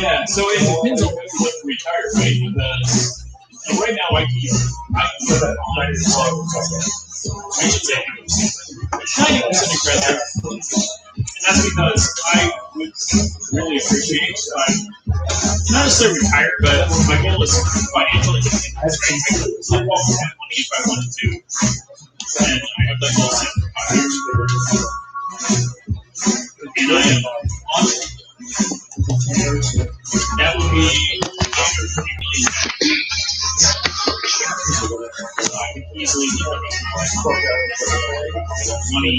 Yeah, so it depends on when you retire, right? Because right now I keep I should say 90% of credit, and that's because I would really appreciate not necessarily retire, but my goal is financially independence. So I walk with that money if I wanted to, and I have that goal set for 5 years. And I am on that would be I could easily money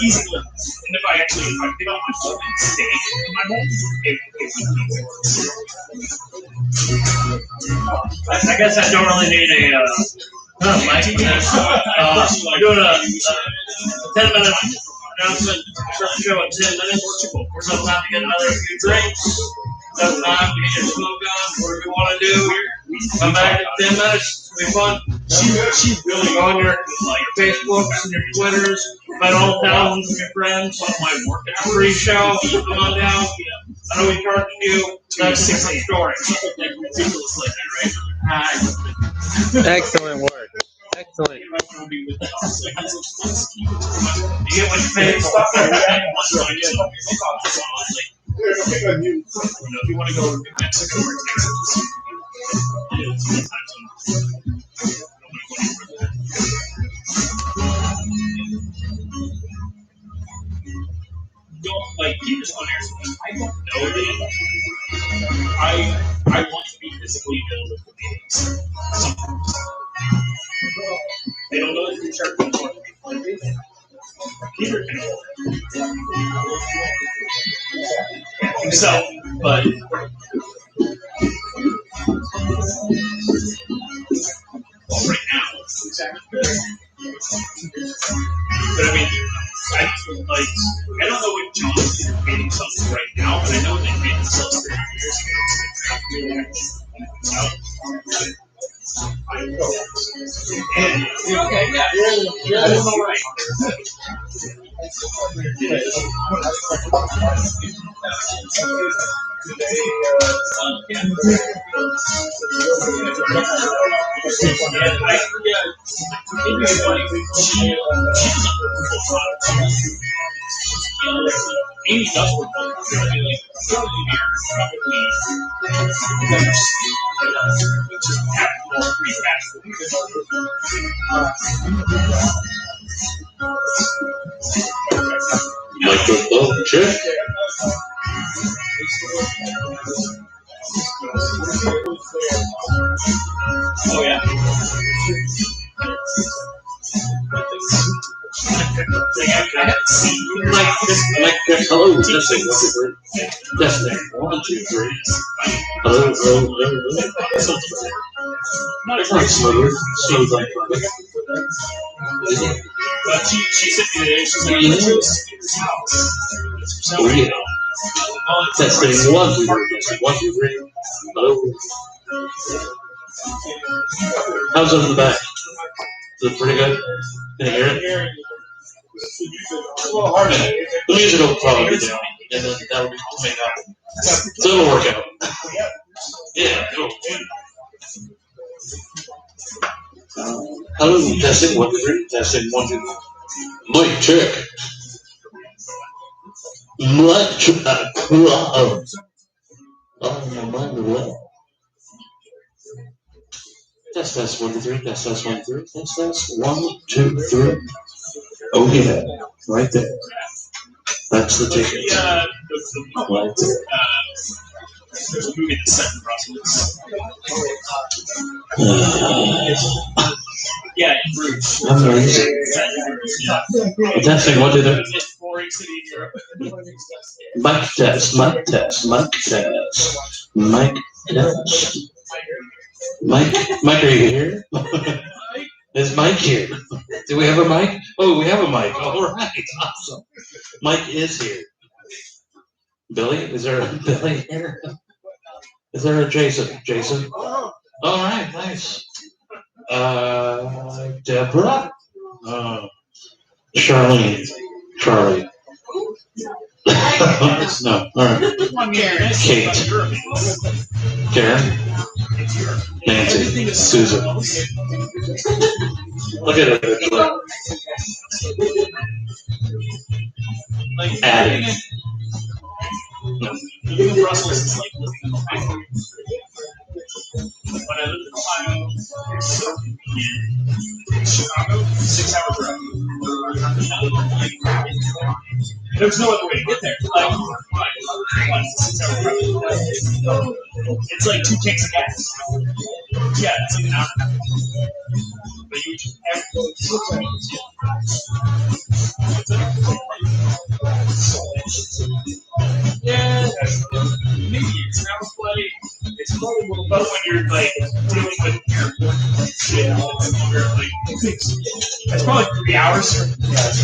easy. And if I get off my phone and stay in my home, it would I guess I don't really need a mic. I'm doing a 10-minute announcement. Start the show in 10 minutes. Some time to get another few drinks. Some time to get your smoke on. Whatever you want to do. Come back in 10 minutes. It'll be fun. She really go on your Facebooks and your Twitters. Invite all thousands of your friends. It's a free show. Come on down. I know we charge you. That's 60 stories. Ridiculous like that, right? Excellent work. Excellent. You get what you pay. Stop there. If you want to go to Mexico or Texas, don't keep this on air. I don't know them. I want to be physically available for meetings. Sometimes. They don't know that you're sharp anymore. Either can so, but right now, but I mean, I don't know what John's made themselves right now, but I know they made themselves 30 years ago. Okay, yeah, that's all right. Amy does work microphone check. Oh yeah. Hello, testing, 1, 2, 3. Hello, hello. It's not smooth. Smooth like but she said today, she's like, oh yeah. Testing 1, 2, 3. Testing 1, 2, 3. Hello. How's it in the back? Is it pretty good? Can you hear it? The music will probably be down, and then that'll be coming up. So it'll work out. Yeah, it'll. Hello, testing 1, 2, 3. Testing 1, 2, 3. Mic check. Mic check. Wow. Oh, my mind well. Test 1, 2, 3. Test 1, 2, 3. Test 1, 2, 3. Oh yeah, right there. That's the ticket. Right there. There's a movie that's set in Brussels. Yeah, in Bruges. Amazing. Testing 1, 2, 3. It's boring city in Europe. Mic test. Mic test. Mic test. Mic test. Mike, are you here? Is Mike here? Do we have a mic? Oh, we have a mic. All right, awesome. Mike is here. Billy, is there a Billy here? Is there a Jason? Jason? All right, nice. Deborah? Charlene. Charlie. No, all right. Kate. Karen. Nancy. Susan. Look at it. Addie. Even Brussels is like living in Ohio. When I lived in Ohio, it's so convenient. Chicago, 6 hour drive. There's no other way to get there. Like, it's a 6 hour drive. It's like 2 tanks of gas. Yeah, it's like an hour and a half. But you just have to go yeah, maybe it's an hour play. It's probably more fun when you're like dealing with airport shit. It's longer, like it's probably 3 hours.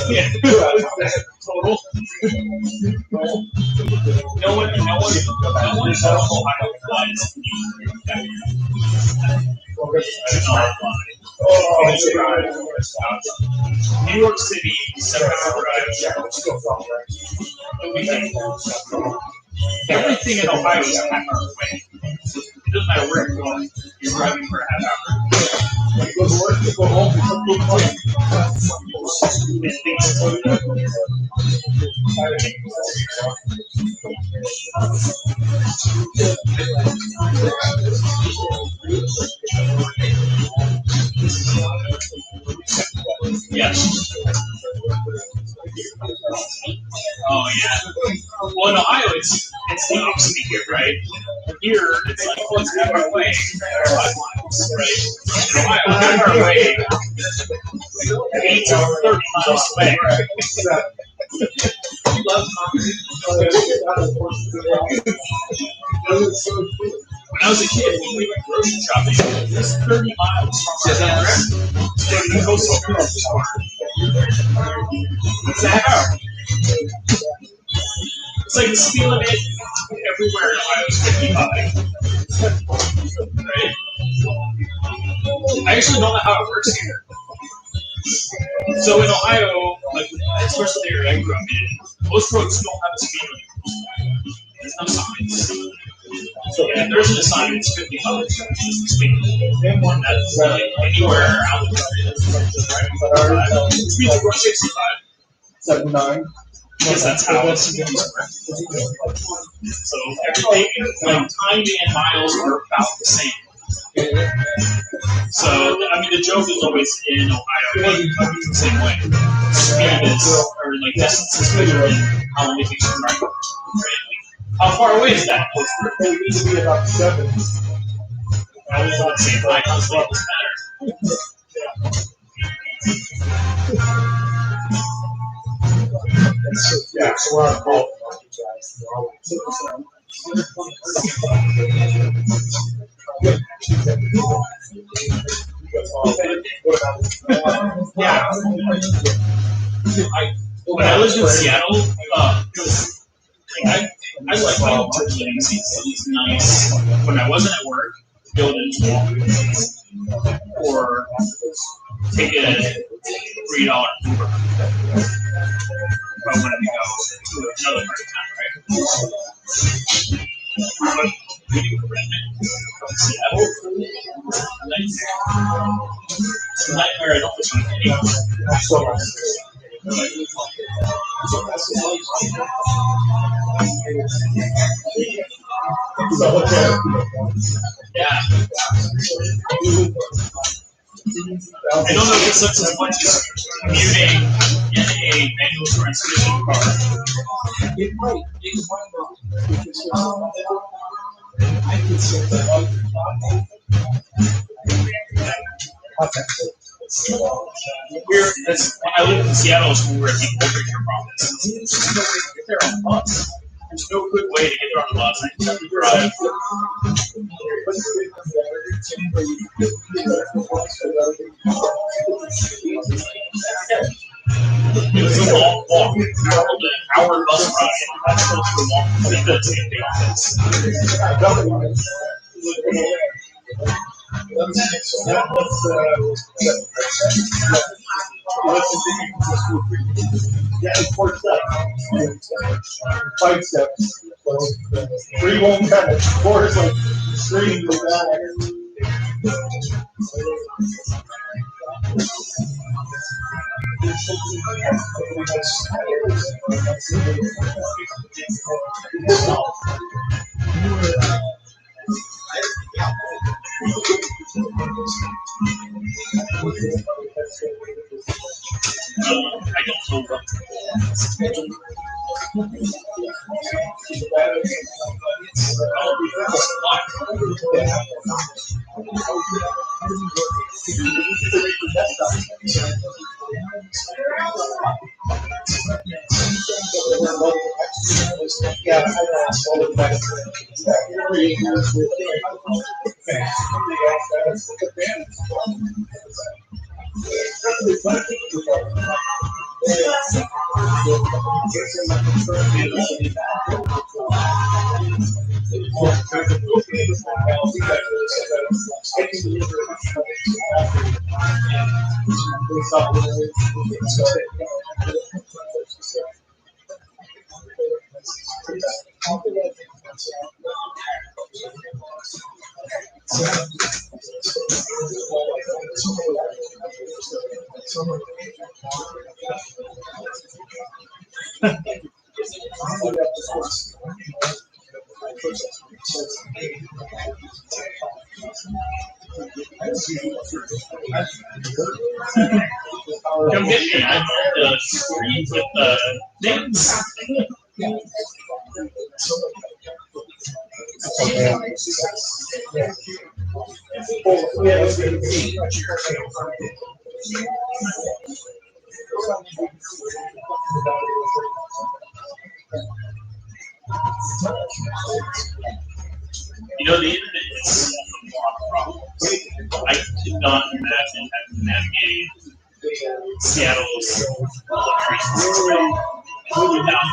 Yeah, total. No one is out of Ohio flies. New York City, 7 hour drive. Everything in Ohio is a half hour away. It doesn't matter where you're going, you're driving for a half hour. When you go to work, you go home, you come to work. Yes. Oh yeah. Well, in Ohio, it's the opposite here, right? Here, it's like, oh, it's half our way, 5 miles, right? In Ohio, half our way means 30 miles away. When I was a kid, when we went grocery shopping, it was 30 miles from our house to the coastal store. It's a half hour. It's like the speed limit everywhere in Ohio is 55. Right? I actually don't know how it works here. So in Ohio, like, especially the area I grew up in, most roads don't have a speed limit. There's no signs. So yeah, there's an sign, it's 55. Speed limit. That's like anywhere out the country. Speed limit 65. 79. Because that's how it's supposed to work. So everything, like time and miles are about the same. So I mean, the joke is always in Ohio, the same way. Speed is, or like distance is measured in how long it takes to drive. How far away is that? It needs to be about 7. I was about to say 5 miles away doesn't matter. Yeah, so we're on call. Yeah. When I lived in Seattle, I like my hotel things. It's nice. When I wasn't at work, go to Walgreens or take a $3 Uber. But when I go to another part of town, right? But when you rent it, Seattle, it's a nightmare. I don't wish on anyone. Yeah. I don't know if this looks as much as commuting in a manual transmission car. It might. I can say that. When I lived in Seattle, we were at the Overture province. There's just no way to get there on the bus. There's no quick way to get her on the bus. I just have to drive. It was a long walk. An hour bus ride. I'm supposed to walk 20 minutes to get the office. Yeah, 4 steps. 5 steps. 3 won't cut it. 4 is like straight to that. I don't know Yeah, Come get me. I'm on the street with the things. You know, the internet is a lot of problems. I could not imagine having to navigate Seattle's electricity system without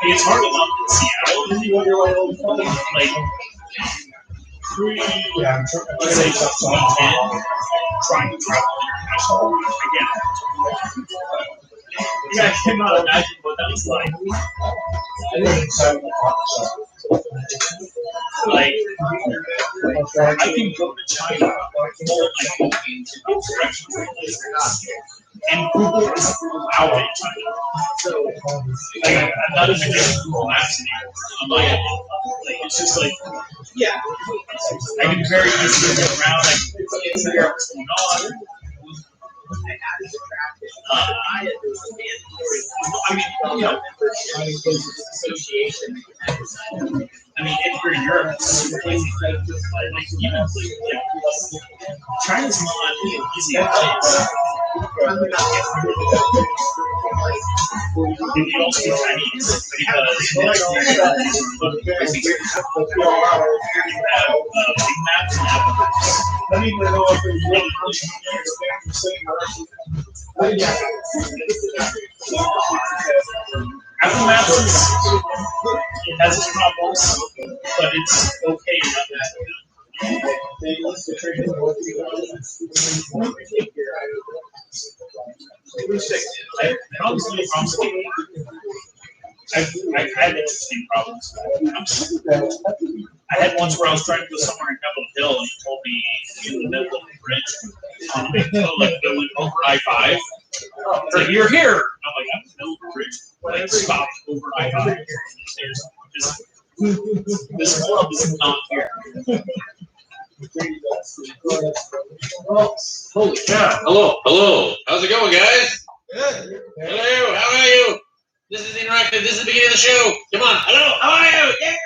it's hard to love in Seattle. Like, let's say, weekend, trying to travel international. Again, yeah, I cannot imagine what that was like. Like, I can go to China, hold my phone in directions like this, and Google is allowed in China. Like, I'm not even using Google Maps anymore on my end. Like, it's just like, yeah, I can very easily get around. I can figure out what's going on. I mean, you know, association. I mean, if you're in Europe, it's super easy. Like, even like China's not an easy place. And you don't speak Chinese because you have big maps and Apple Maps. I don't even know if there's one Apple Maps it has its problems, but it's okay enough that I've had interesting problems. I had once where I was trying to go somewhere in Capitol Hill, and he told me in the middle of the bridge, like going over I-5. It's like, you're here. I'm like, I'm in the middle of the bridge. Like, stop over I-5. This club is not here. Holy cow. Hello. How's it going, guys? Good. Hello. How are you? This is interactive. This is the beginning of the show. Come on. Hello. How are you? Yeah.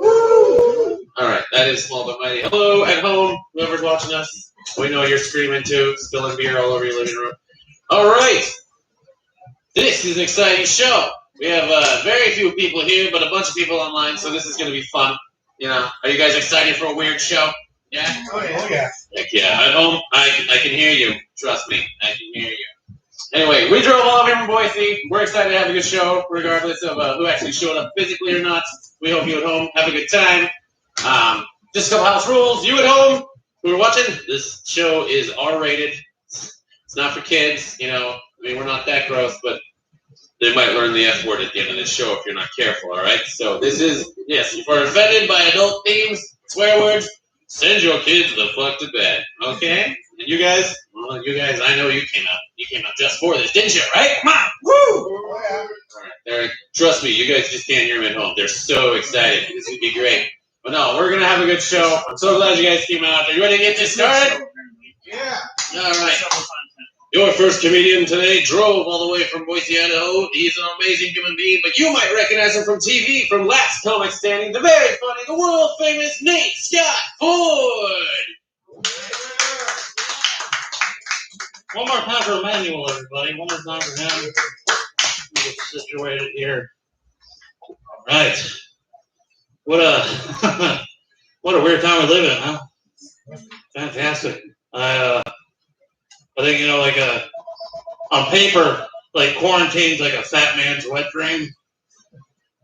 Woo. All right. That is small but mighty. Hello at home. Whoever's watching us. We know you're screaming too, spilling beer all over your living room. All right. This is an exciting show. We have very few people here, but a bunch of people online, so this is going to be fun. You know, are you guys excited for a weird show? Yeah? Oh yeah. Heck yeah. At home, I can hear you. Trust me, I can hear you. Anyway, we drove all over from Boise. We're excited to have a good show, regardless of who actually showed up physically or not. We hope you at home have a good time. Just a couple house rules. You at home who are watching, this show is R-rated. It's not for kids, you know. I mean, we're not that gross, but they might learn the F word at the end of this show if you're not careful, all right? So this is, yes, if you're offended by adult themes, swear words, send your kids the fuck to bed, okay? And you guys, well, you guys, I know you came out just for this, didn't you, right? Come on, woo! Oh yeah. All right, trust me, you guys just can't hear them at home. They're so excited. This would be great. But no, we're going to have a good show. I'm so glad you guys came out. Are you ready to get this started? Yeah. All right. Your first comedian today drove all the way from Boise, Idaho. He's an amazing human being, but you might recognize him from TV, from Last Comic Standing, the very funny, the world famous Nate Scott Ford. One more time for Emmanuel, everybody. One more time for him. Get situated here. All right. What a what a weird time we live in, huh? Fantastic. I think, you know, like on paper, like quarantine's like a fat man's wet dream.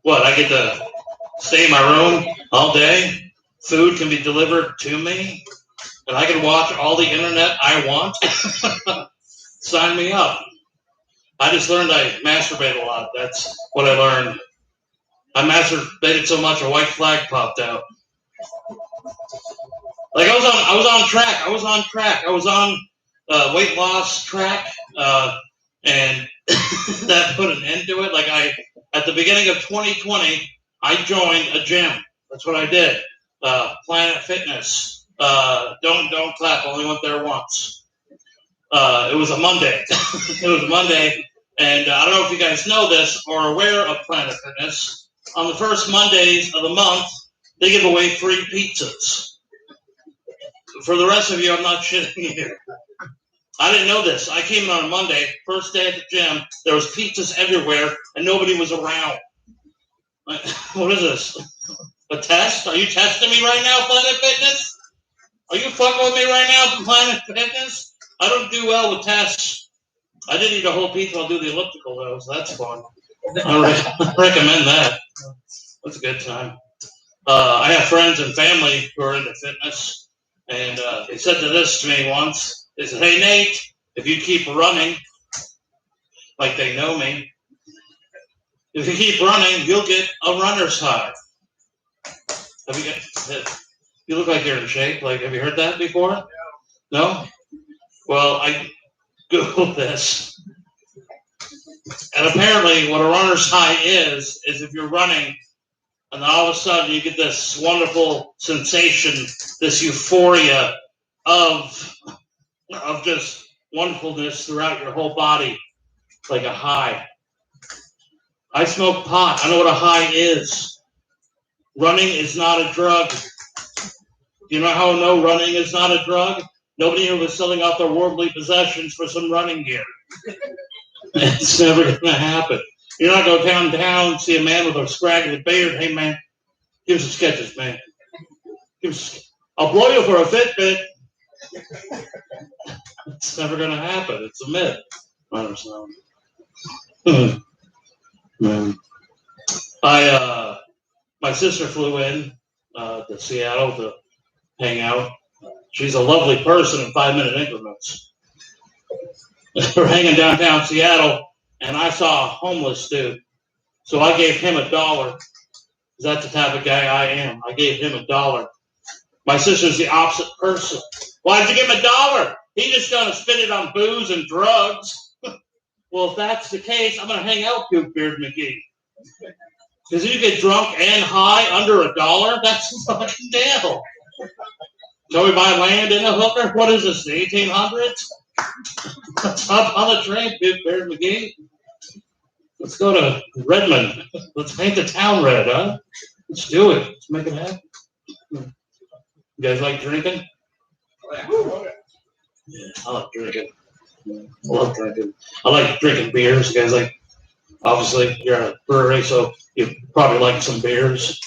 What, I get to stay in my room all day? Food can be delivered to me? And I can watch all the internet I want? Sign me up. I just learned I masturbate a lot. That's what I learned. I masturbated so much a white flag popped out. Like I was on track. I was on weight loss track, and that put an end to it. Like at the beginning of 2020, I joined a gym. That's what I did. Planet Fitness. Don't clap. Only went there once. It was a Monday. It was a Monday, and I don't know if you guys know this or are aware of Planet Fitness. On the first Mondays of the month, they give away free pizzas. For the rest of you, I'm not shitting you. I didn't know this. I came in on a Monday, first day at the gym. There was pizzas everywhere, and nobody was around. Like, what is this? A test? Are you testing me right now, Planet Fitness? Are you fucking with me right now, Planet Fitness? I don't do well with tests. I did eat a whole pizza. I'll do the elliptical, though, so that's fun. I recommend that. That's a good time. I have friends and family who are into fitness, and they said this to me once. They said, "Hey, Nate, if you keep running, like they know me, if you keep running, you'll get a runner's high." You look like you're in shape. Like, have you heard that before? No? Well, I Googled this. And apparently what a runner's high is if you're running and then all of a sudden you get this wonderful sensation, this euphoria of just wonderfulness throughout your whole body, like a high. I smoke pot. I know what a high is. Running is not a drug. You know how I know running is not a drug? Nobody here was selling out their worldly possessions for some running gear. It's never going to happen. You're not going to go downtown, see a man with a scraggly beard. Hey, man, give me some sketches, man. I'll blow you for a Fitbit. It's never going to happen. It's a myth. I understand. My sister flew in to Seattle to hang out. She's a lovely person in 5-minute increments. We're hanging downtown Seattle, and I saw a homeless dude. So I gave him $1. That's the type of guy I am. I gave him $1. My sister's the opposite person. Why did you give him $1? He's just going to spend it on booze and drugs. Well, if that's the case, I'm going to hang out with Beard McGee. Because you get drunk and high under $1, that's a fucking deal. Shall we buy land in a hooker? What is this, the 1800s? Let's hop on the train, Beard McGee. Let's go to Redmond. Let's paint the town red, huh? Let's do it. Let's make it happen. You guys like drinking? Yeah, I like drinking. I love drinking. I like drinking beers. You guys like, obviously, you're at a brewery, so you probably like some beers.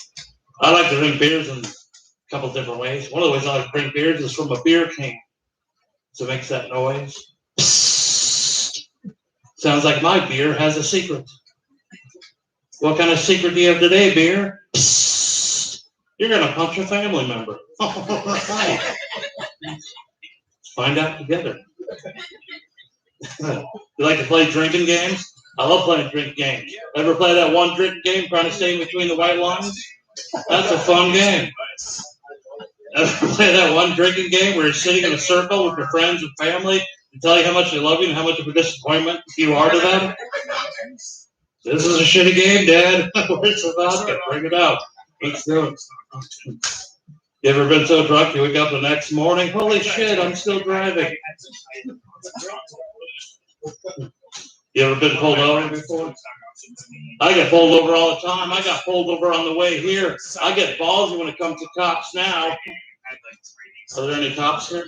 I like to drink beers in a couple different ways. One of the ways I like to drink beers is from a beer can. So it makes that noise. Psst. Sounds like my beer has a secret. What kind of secret do you have today, beer? Psst. You're going to punch a family member. All right. Find out together. You like to play drinking games? I love playing drinking games. Ever play that one drinking game, trying to stay in between the white lines? That's a fun game. Ever play that one drinking game where you're sitting in a circle with your friends and family and tell you how much they love you and how much of a disappointment you are to them? This is a shitty game, Dad. Where's the vodka? Bring it out. Let's do it. You ever been so drunk you wake up the next morning? Holy shit, I'm still driving. You ever been pulled over before? I get pulled over all the time. I got pulled over on the way here. I get ballsy when it comes to cops now. Are there any cops here?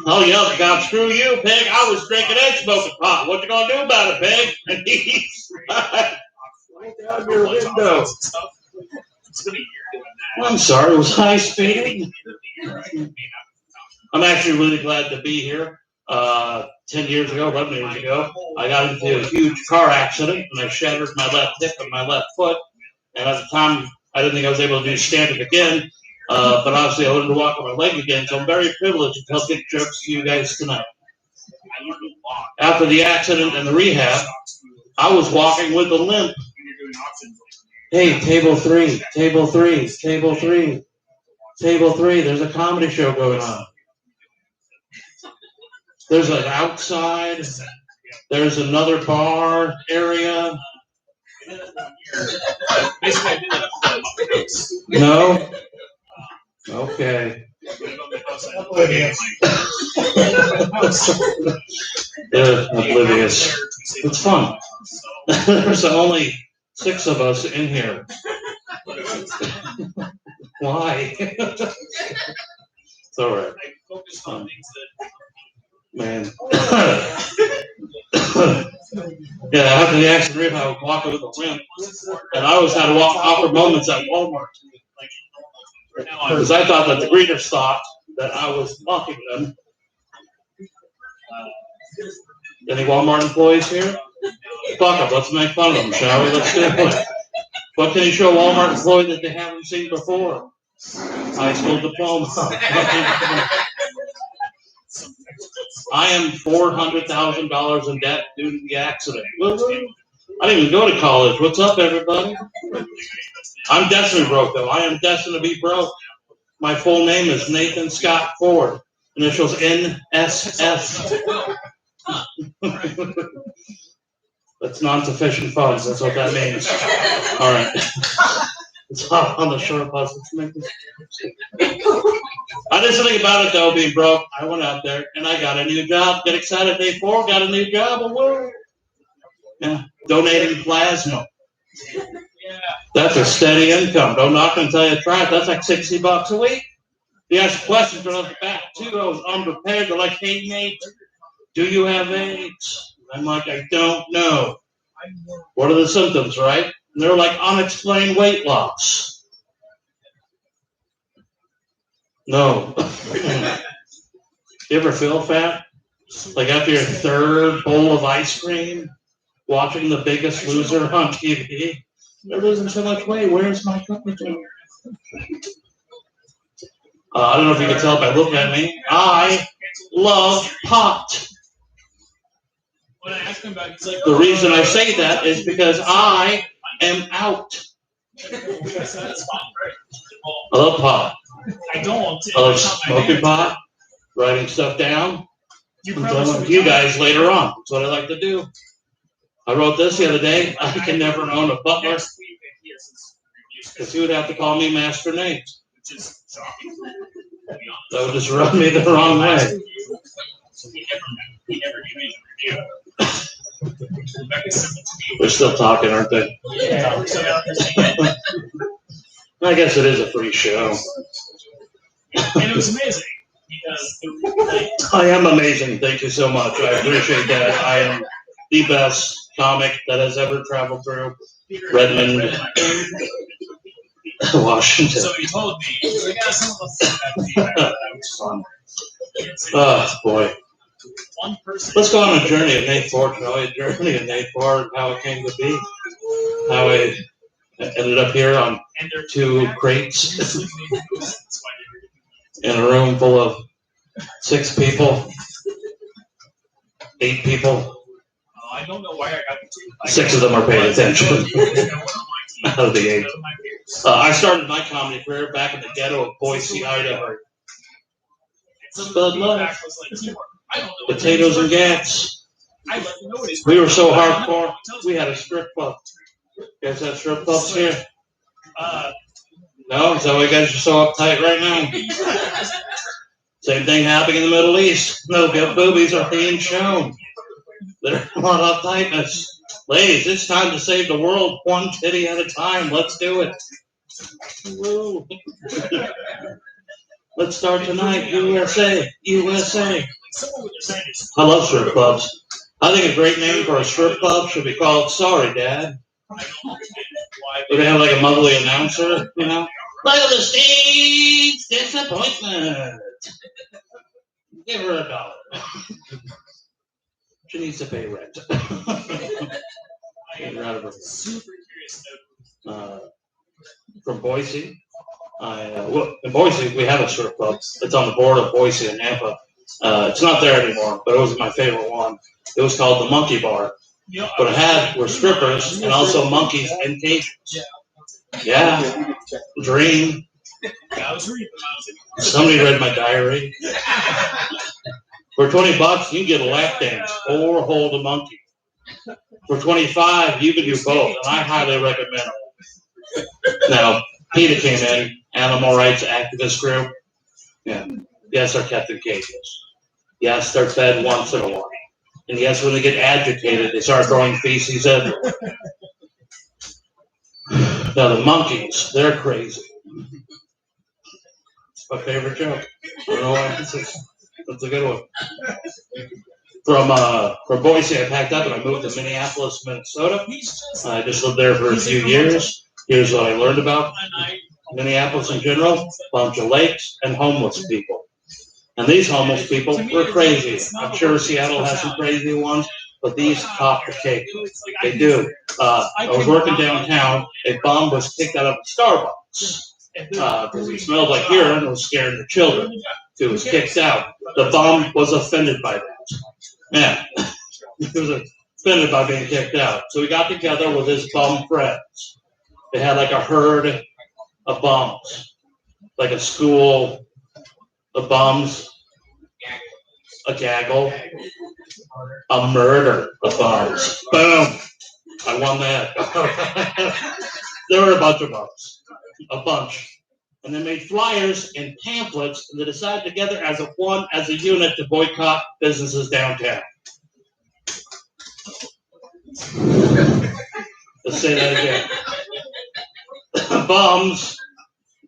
Oh, yeah, the cop, screw you, pig. I was drinking and smoking pot. What you gonna do about it, pig? And he's right down your window. I'm sorry, was I speeding? I'm actually really glad to be here. 10 years ago, 11 years ago, I got into a huge car accident and I shattered my left hip and my left foot. And at the time, I didn't think I was able to do stand-up again. But obviously, I wanted to walk on my leg again. So I'm very privileged to tell good jokes to you guys tonight. After the accident and the rehab, I was walking with a limp. Hey, table three, table three, table three, table three. There's a comedy show going on. There's an outside. There's another bar area. No? Okay. They're oblivious. It's fun. There's only 6 of us in here. Why? It's all right. Man. Yeah, after the accident, I was walking with a limp, and I always had to walk awkward moments at Walmart. Because I thought that the greeters thought that I was mocking them. Any Walmart employees here? Fuck them, let's make fun of them, shall we? Let's do it. What can you show a Walmart employee that they haven't seen before? High school diploma. I am $400,000 in debt due to the accident. I didn't even go to college. What's up, everybody? I'm destined broke, though. I am destined to be broke. My full name is Nathan Scott Ford. Initials NSF. That's non-sufficient funds. That's what that means. All right. It's hot on the short bus. Let's make this. I did something about it, though, being broke. I went out there, and I got a new job. Get excited, day 4. Got a new job. Award. Yeah. Donating plasma. That's a steady income. Don't knock until you try it. That's like $60 a week. You ask questions right off the bat, too. I was unprepared. They're like, hey, Nate, do you have AIDS? I'm like, I don't know. What are the symptoms, right? And they're like unexplained weight loss. No. You ever feel fat? Like after your 3rd bowl of ice cream, watching The Biggest Loser on TV? They're losing so much weight. Where's my cookie jar? I don't know if you can tell by looking at me. I love pot. The reason I say that is because I am out. I love pot. I love smoking pot, writing stuff down. I'm telling you guys later on. That's what I like to do. I wrote this the other day. I can never own a butler because he would have to call me Master Nate. That would just rub me the wrong way. They're still talking, aren't they? Yeah, we're still out there. I guess it is a free show. And it was amazing because I am amazing. Thank you so much. I appreciate that. I am the best comic that has ever traveled through Redmond, Washington. So he told me, he's like, some of us that was fun. Oh, boy. One person. Let's go on a journey of Nate Ford, shall we? A journey of Nate Ford, how it came to be. How I ended up here on 2 crates in a room full of 6 people, 8 people. I don't know why I got the 6 of them are paying attention. Out of the 8. I started my comedy career back in the ghetto of Boise, Idaho. Spud Love, potatoes and gats. We were so hardcore, we had a strip club. You guys have strip clubs here? No? Is that why you guys are so uptight right now? Same thing happening in the Middle East. No good boobies are being shown. There's a lot of uptightness. Ladies, it's time to save the world one titty at a time. Let's do it. Woo. Let's start tonight. USA. USA. I love strip clubs. I think a great name for a strip club should be called Sorry, Dad. Would they have like a motherly announcer, you know? Like the stage disappointment. Give her $1. She needs to pay rent. From Boise. In Boise, we have a strip club. It's on the border of Boise and Nampa. It's not there anymore, but it was my favorite one. It was called the Monkey Bar. What it had were strippers and also monkeys in cages. Yeah. Dream. Somebody read my diary. For $20, you can get a lap dance or hold a monkey. For $25, you can do both, and I highly recommend it. Now, PETA came in, animal rights activist group. Yeah. Yes, they're kept in cages. Yes, they're fed once in a while. And yes, when they get agitated, they start throwing feces everywhere. Now, the monkeys, they're crazy. It's my favorite joke. I don't know why. That's a good one. From Boise, I packed up and I moved to Minneapolis, Minnesota. I just lived there for a few years. Here's what I learned about Minneapolis in general: a bunch of lakes and homeless people. And these homeless people were crazy. I'm sure Seattle has some crazy ones, but these top the cake. They do. I was working downtown. A bum was kicked out of a Starbucks because he smelled like urine and was scaring the children. He was kicked out. The bum was offended by that. Yeah, he was offended by being kicked out. So he got together with his bum friends. They had like a herd of bums, like a school of bums, a gaggle, a murder of bums. Boom! I won that. There were a bunch of bums, a bunch. And they made flyers and pamphlets, and they decided together as a unit to boycott businesses downtown. Let's say that again. Bums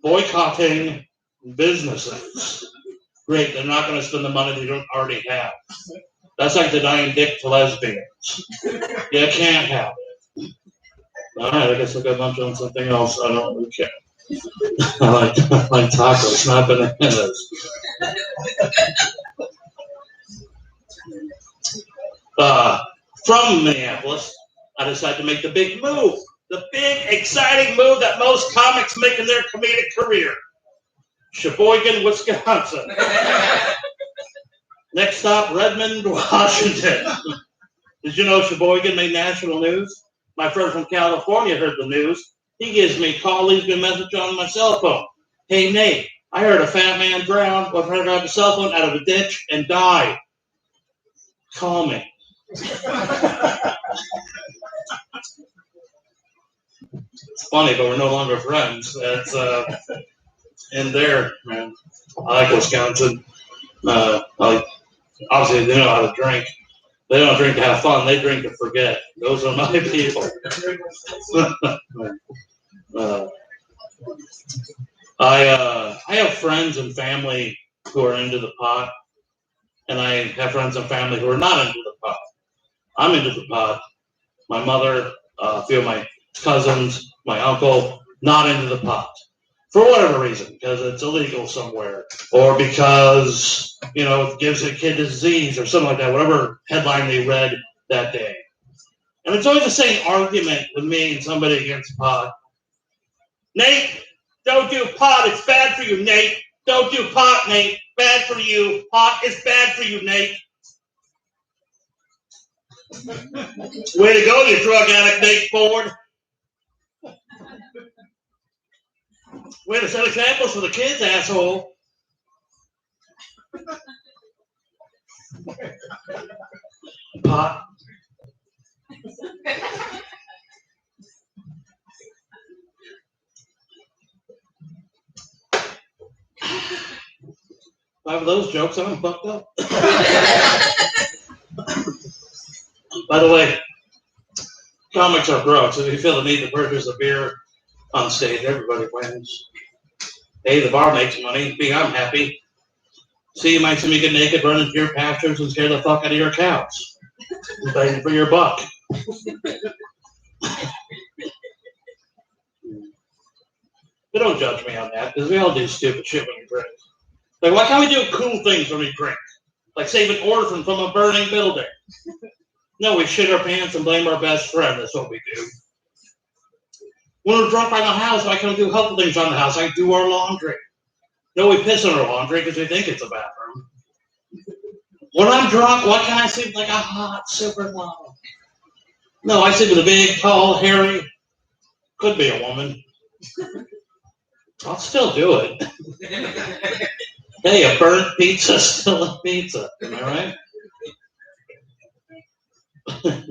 boycotting businesses. Great, they're not going to spend the money they don't already have. That's like denying dick to lesbians. You can't have it. All right, I guess I'll go munch on something else. I don't really care. I like tacos, not bananas. From Minneapolis, I decided to make the big move. The big, exciting move that most comics make in their comedic career. Sheboygan, Wisconsin. Next stop, Redmond, Washington. Did you know Sheboygan made national news? My friend from California heard the news. He gives me a call, leaves me a message on my cell phone. Hey, Nate, I heard a fat man drowned with her grab a cell phone out of a ditch and died. Call me. It's funny, but we're no longer friends. That's in there, man. I like Wisconsin. Obviously, they know how to drink. They don't drink to have fun. They drink to forget. Those are my people. I have friends and family who are into the pot, and I have friends and family who are not into the pot. I'm into the pot. My mother, a few of my cousins, my uncle, not into the pot. For whatever reason, because it's illegal somewhere, or because, it gives a kid disease or something like that, whatever headline they read that day. And it's always the same argument with me and somebody against pot. Nate, don't do pot, it's bad for you, Nate. Don't do pot, Nate. Bad for you. Pot is bad for you, Nate. Way to go, you drug addict, Nate Ford. Way to set examples for the kids, asshole. Pot. Five of those jokes, I'm fucked up. By the way, comics are broke, so if you feel the need to purchase a beer on stage, everybody wins. A, the bar makes money. B, I'm happy. C, you might see me get naked, run into your pastures, and scare the fuck out of your cows. Begging for your buck. But don't judge me on that, because we all do stupid shit when we drink. Like, why can't we do cool things when we drink? Like save an orphan from a burning building. No, we shit our pants and blame our best friend. That's what we do. When we're drunk by the house, why can't we do helpful things on the house? Like do our laundry. No, we piss on our laundry because we think it's a bathroom. When I'm drunk, why can't I sleep like a hot supermodel? No, I sleep with a big, tall, hairy, could be a woman. I'll still do it. Hey, a burnt pizza is still a pizza. Am I right?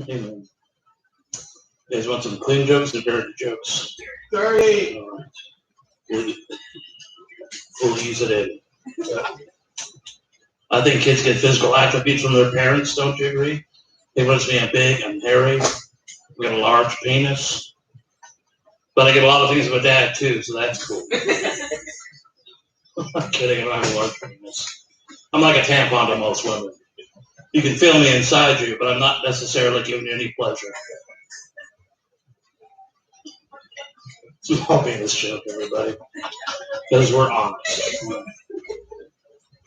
You guys want some clean jokes or dirty jokes? Dirty. All right. We'll use it in. I think kids get physical attributes from their parents, don't you agree? They want us to be big and hairy. We got a large penis. But I get a lot of things from my dad, too, so that's cool. I'm kidding, I don't have a large penis. I'm like a tampon to most women. You can feel me inside you, but I'm not necessarily giving you any pleasure. Small penis joke, everybody. Because we're honest.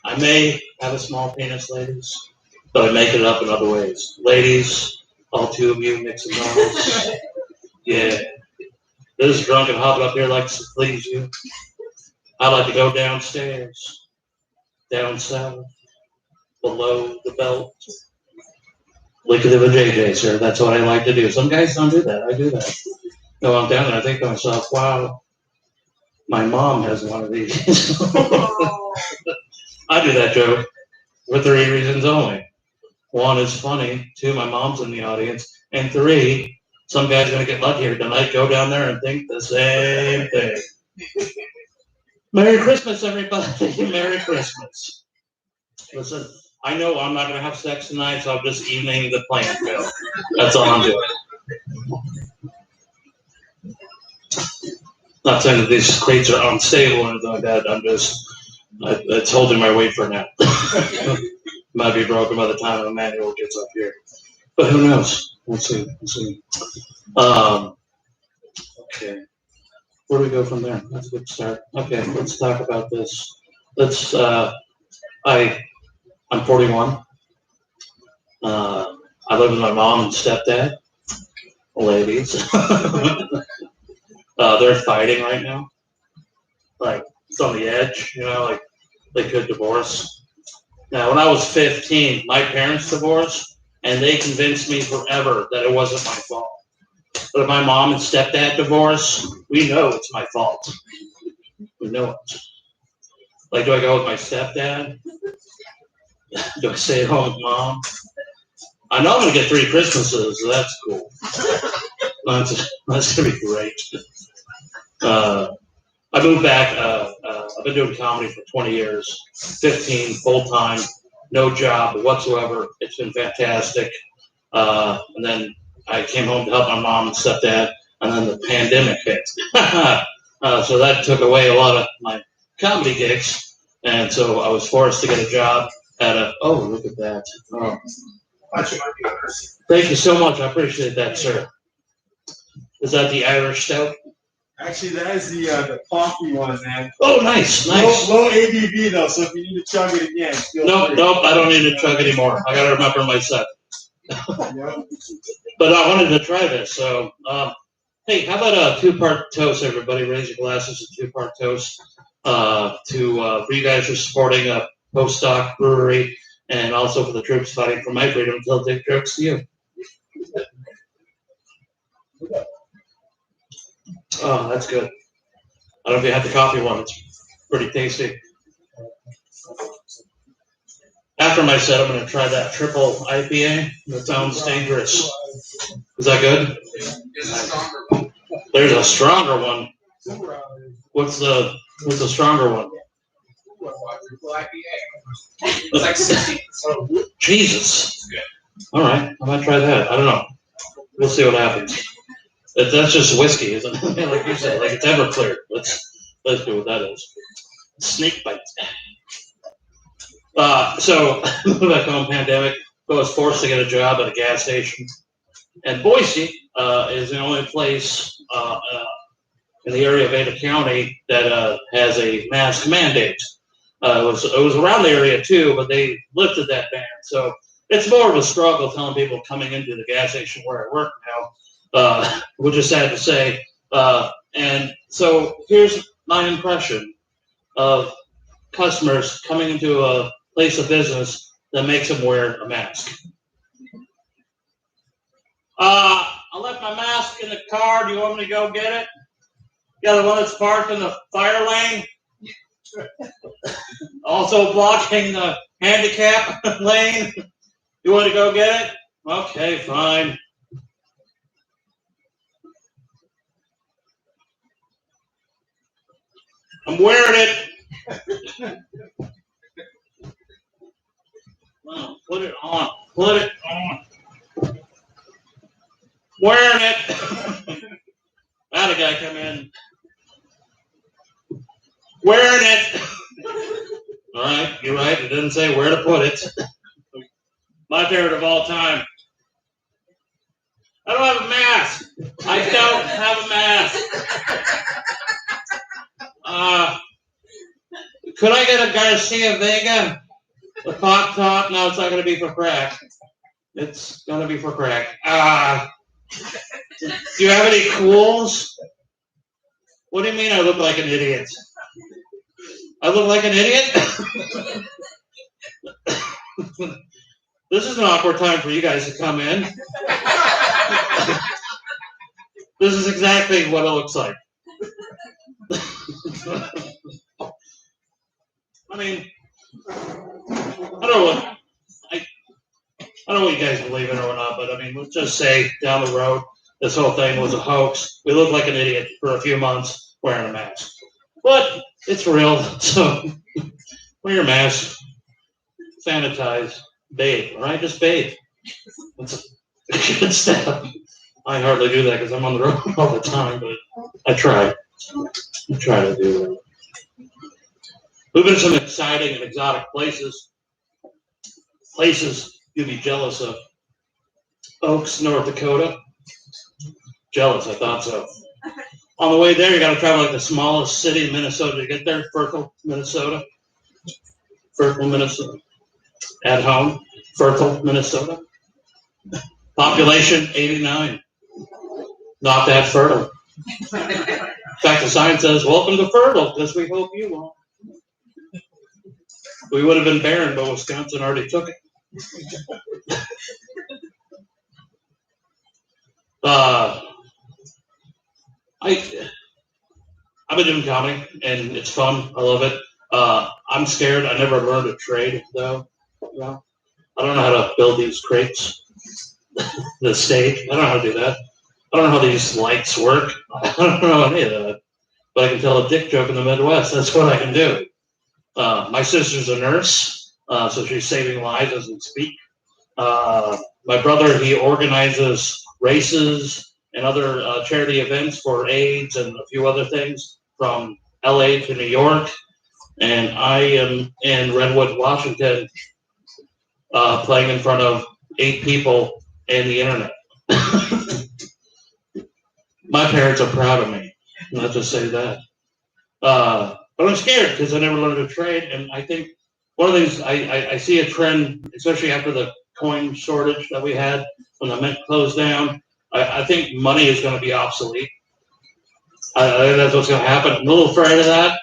I may have a small penis, ladies, but I make it up in other ways. Ladies, all two of you, make some noise. Yeah. This drunk and hopping up here likes to please you. I like to go downstairs, down south, below the belt. Lick of the JJ, sir. That's what I like to do. Some guys don't do that. I do that. Go on down there, I think to myself, wow, my mom has one of these. I do that joke for 3 reasons only. 1 is funny. 2, my mom's in the audience. And 3, some guy's going to get lucky here tonight, go down there and think the same thing. Merry Christmas, everybody. Merry Christmas. Listen, I know I'm not going to have sex tonight, so I'm just evening the playing field. That's all I'm doing. Not saying that these crates are unstable or anything like that. It's holding my weight for now. Might be broken by the time Emmanuel gets up here. But who knows? We'll see. Okay. Where do we go from there? That's a good start. Okay, let's talk about this. I'm 41. I live with my mom and stepdad. Ladies. They're fighting right now. Like, it's on the edge, like they could divorce. Now, when I was 15, my parents divorced, and they convinced me forever that it wasn't my fault. But if my mom and stepdad divorce, we know it's my fault. We know it. Like, do I go with my stepdad? Do I stay at home with mom? I know I'm going to get 3 Christmases, so that's cool. That's going to be great. I moved back. I've been doing comedy for 20 years, 15 full-time, no job whatsoever. It's been fantastic. And then I came home to help my mom and stepdad, and then the pandemic hit. So that took away a lot of my comedy gigs, and so I was forced to get a job at a. Oh, look at that! Oh. Thank you so much. I appreciate that, sir. Is that the Irish stout? Actually, that is the coffee one, man. Oh, nice. Low ABV though, so if you need to chug it again, Nope. I don't need to chug anymore. I got to remember my set. Yep. But I wanted to try this, so hey, how about a two-part toast, everybody? Raise your glasses, a two-part toast for you guys for supporting a postdoc brewery, and also for the troops fighting for my freedom. Tell dick jokes to you. Oh, that's good. I don't know if you had the coffee one. It's pretty tasty. After my set, I'm going to try that triple IPA. That sounds dangerous. Is that good? There's a stronger one. What's the stronger one? It's like 60. Jesus. All right, I might try that. I don't know. We'll see what happens. That's just whiskey, isn't it? Like you said, like it's Everclear. Let's do what that is. Snake bite. So back home, pandemic. I was forced to get a job at a gas station, and Boise is the only place in the area of Ada County that has a mask mandate. It was around the area too, but they lifted that ban. So it's more of a struggle telling people coming into the gas station where I work now, which is sad to say. And so here's my impression of customers coming into a place of business that makes them wear a mask. I left my mask in the car. Do you want me to go get it? Yeah, the one that's parked in the fire lane. Also blocking the handicap lane. You want to go get it? Okay, fine. I'm wearing it. Well, put it on. Put it on. Wearing it. I had a guy come in. Wearing it. All right, you're right. It didn't say where to put it. My favorite of all time. I don't have a mask. I don't have a mask. Could I get a Garcia Vega? A pop top? No, it's not going to be for crack. It's going to be for crack. Do you have any cools? What do you mean I look like an idiot? I look like an idiot? This is an awkward time for you guys to come in. This is exactly what it looks like. I mean, I don't know what you guys believe in or not, but I mean, let's just say down the road, this whole thing was a hoax. We looked like an idiot for a few months wearing a mask. But it's real, so wear your mask, sanitize, bathe, all right? Just bathe. That's a good step. I hardly do that because I'm on the road all the time, but I try. I try to do that. We've been to some exciting and exotic places. Places you'd be jealous of. Oaks, North Dakota. Jealous, I thought so. On the way there, you got to travel like the smallest city in Minnesota to get there, Fertile, Minnesota. Fertile, Minnesota. At home, Fertile, Minnesota. Population 89. Not that fertile. In fact, the sign says, "Welcome to Fertile," because we hope you will. We would have been barren, but Wisconsin already took it. I've been doing comedy, and it's fun. I love it. I'm scared. I never learned a trade, though. I don't know how to build these crates, the stage. I don't know how to do that. I don't know how these lights work. I don't know any of that. But I can tell a dick joke in the Midwest. That's what I can do. My sister's a nurse, So she's saving lives as we speak. My brother, he organizes races and other charity events for AIDS and a few other things from LA to New York. And I am in Redwood, Washington, playing in front of 8 people and the internet. My parents are proud of me. Not to say that. But I'm scared because I never learned to trade. And I think one of the things I see a trend, especially after the coin shortage that we had when the mint closed down, I think money is going to be obsolete. I think that's what's going to happen. I'm a little afraid of that.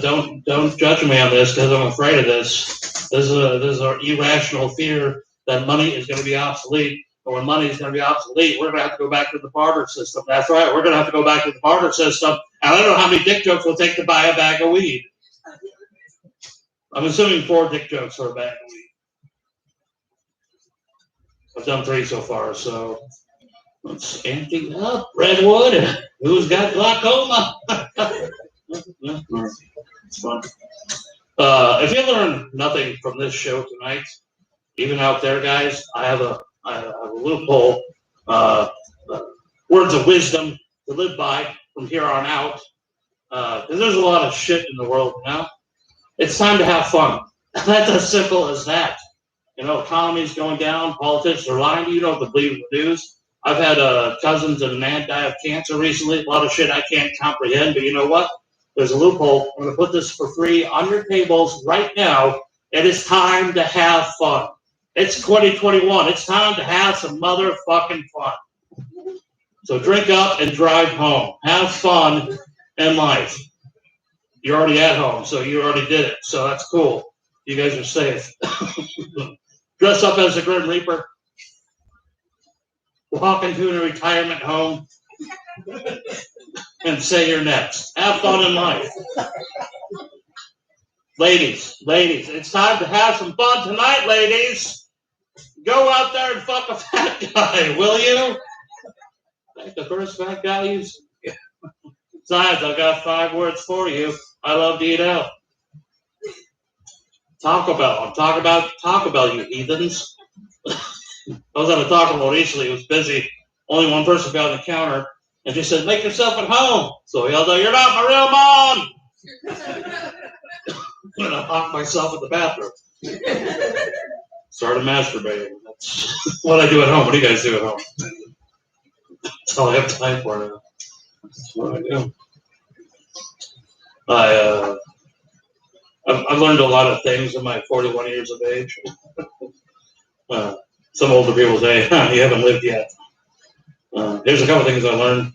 Don't judge me on this because I'm afraid of this. This is an irrational fear that money is going to be obsolete. But when money is going to be obsolete, we're going to have to go back to the barter system. That's right. We're going to have to go back to the barter system. And I don't know how many dick jokes will take to buy a bag of weed. I'm assuming 4 dick jokes for a bag of weed. I've done 3 so far, so let's empty up. Redwood, who's got glaucoma? It's fun. If you learn nothing from this show tonight, even out there, guys, I have a loophole, words of wisdom to live by from here on out. Because there's a lot of shit in the world now. It's time to have fun. That's as simple as that. You know, economy's going down. Politicians are lying to you. You don't have to believe the news. I've had cousins and an aunt die of cancer recently. A lot of shit I can't comprehend. But you know what? There's a loophole. I'm going to put this for free on your tables right now. It is time to have fun. It's 2021. It's time to have some motherfucking fun. So drink up and drive home. Have fun in life. You're already at home, so you already did it. So that's cool. You guys are safe. Dress up as the Grim Reaper. Walk into a retirement home and say you're next. Have fun in life. Ladies, it's time to have some fun tonight, ladies. Go out there and fuck a fat guy, will you? Like the first fat guy you see. Besides, I've got 5 words for you. I love to eat out. Taco Bell. I'm talking about Taco Bell, you heathens. I was at a Taco Bell recently. It was busy. Only one person got on the counter. And she said, make yourself at home. So I yelled out, you're not my real mom. And I locked myself in the bathroom. Started masturbating. That's what I do at home. What do you guys do at home? That's all I have time for now. That's what I do. I've learned a lot of things in my 41 years of age. Some older people say, you haven't lived yet. Here's a couple things I learned.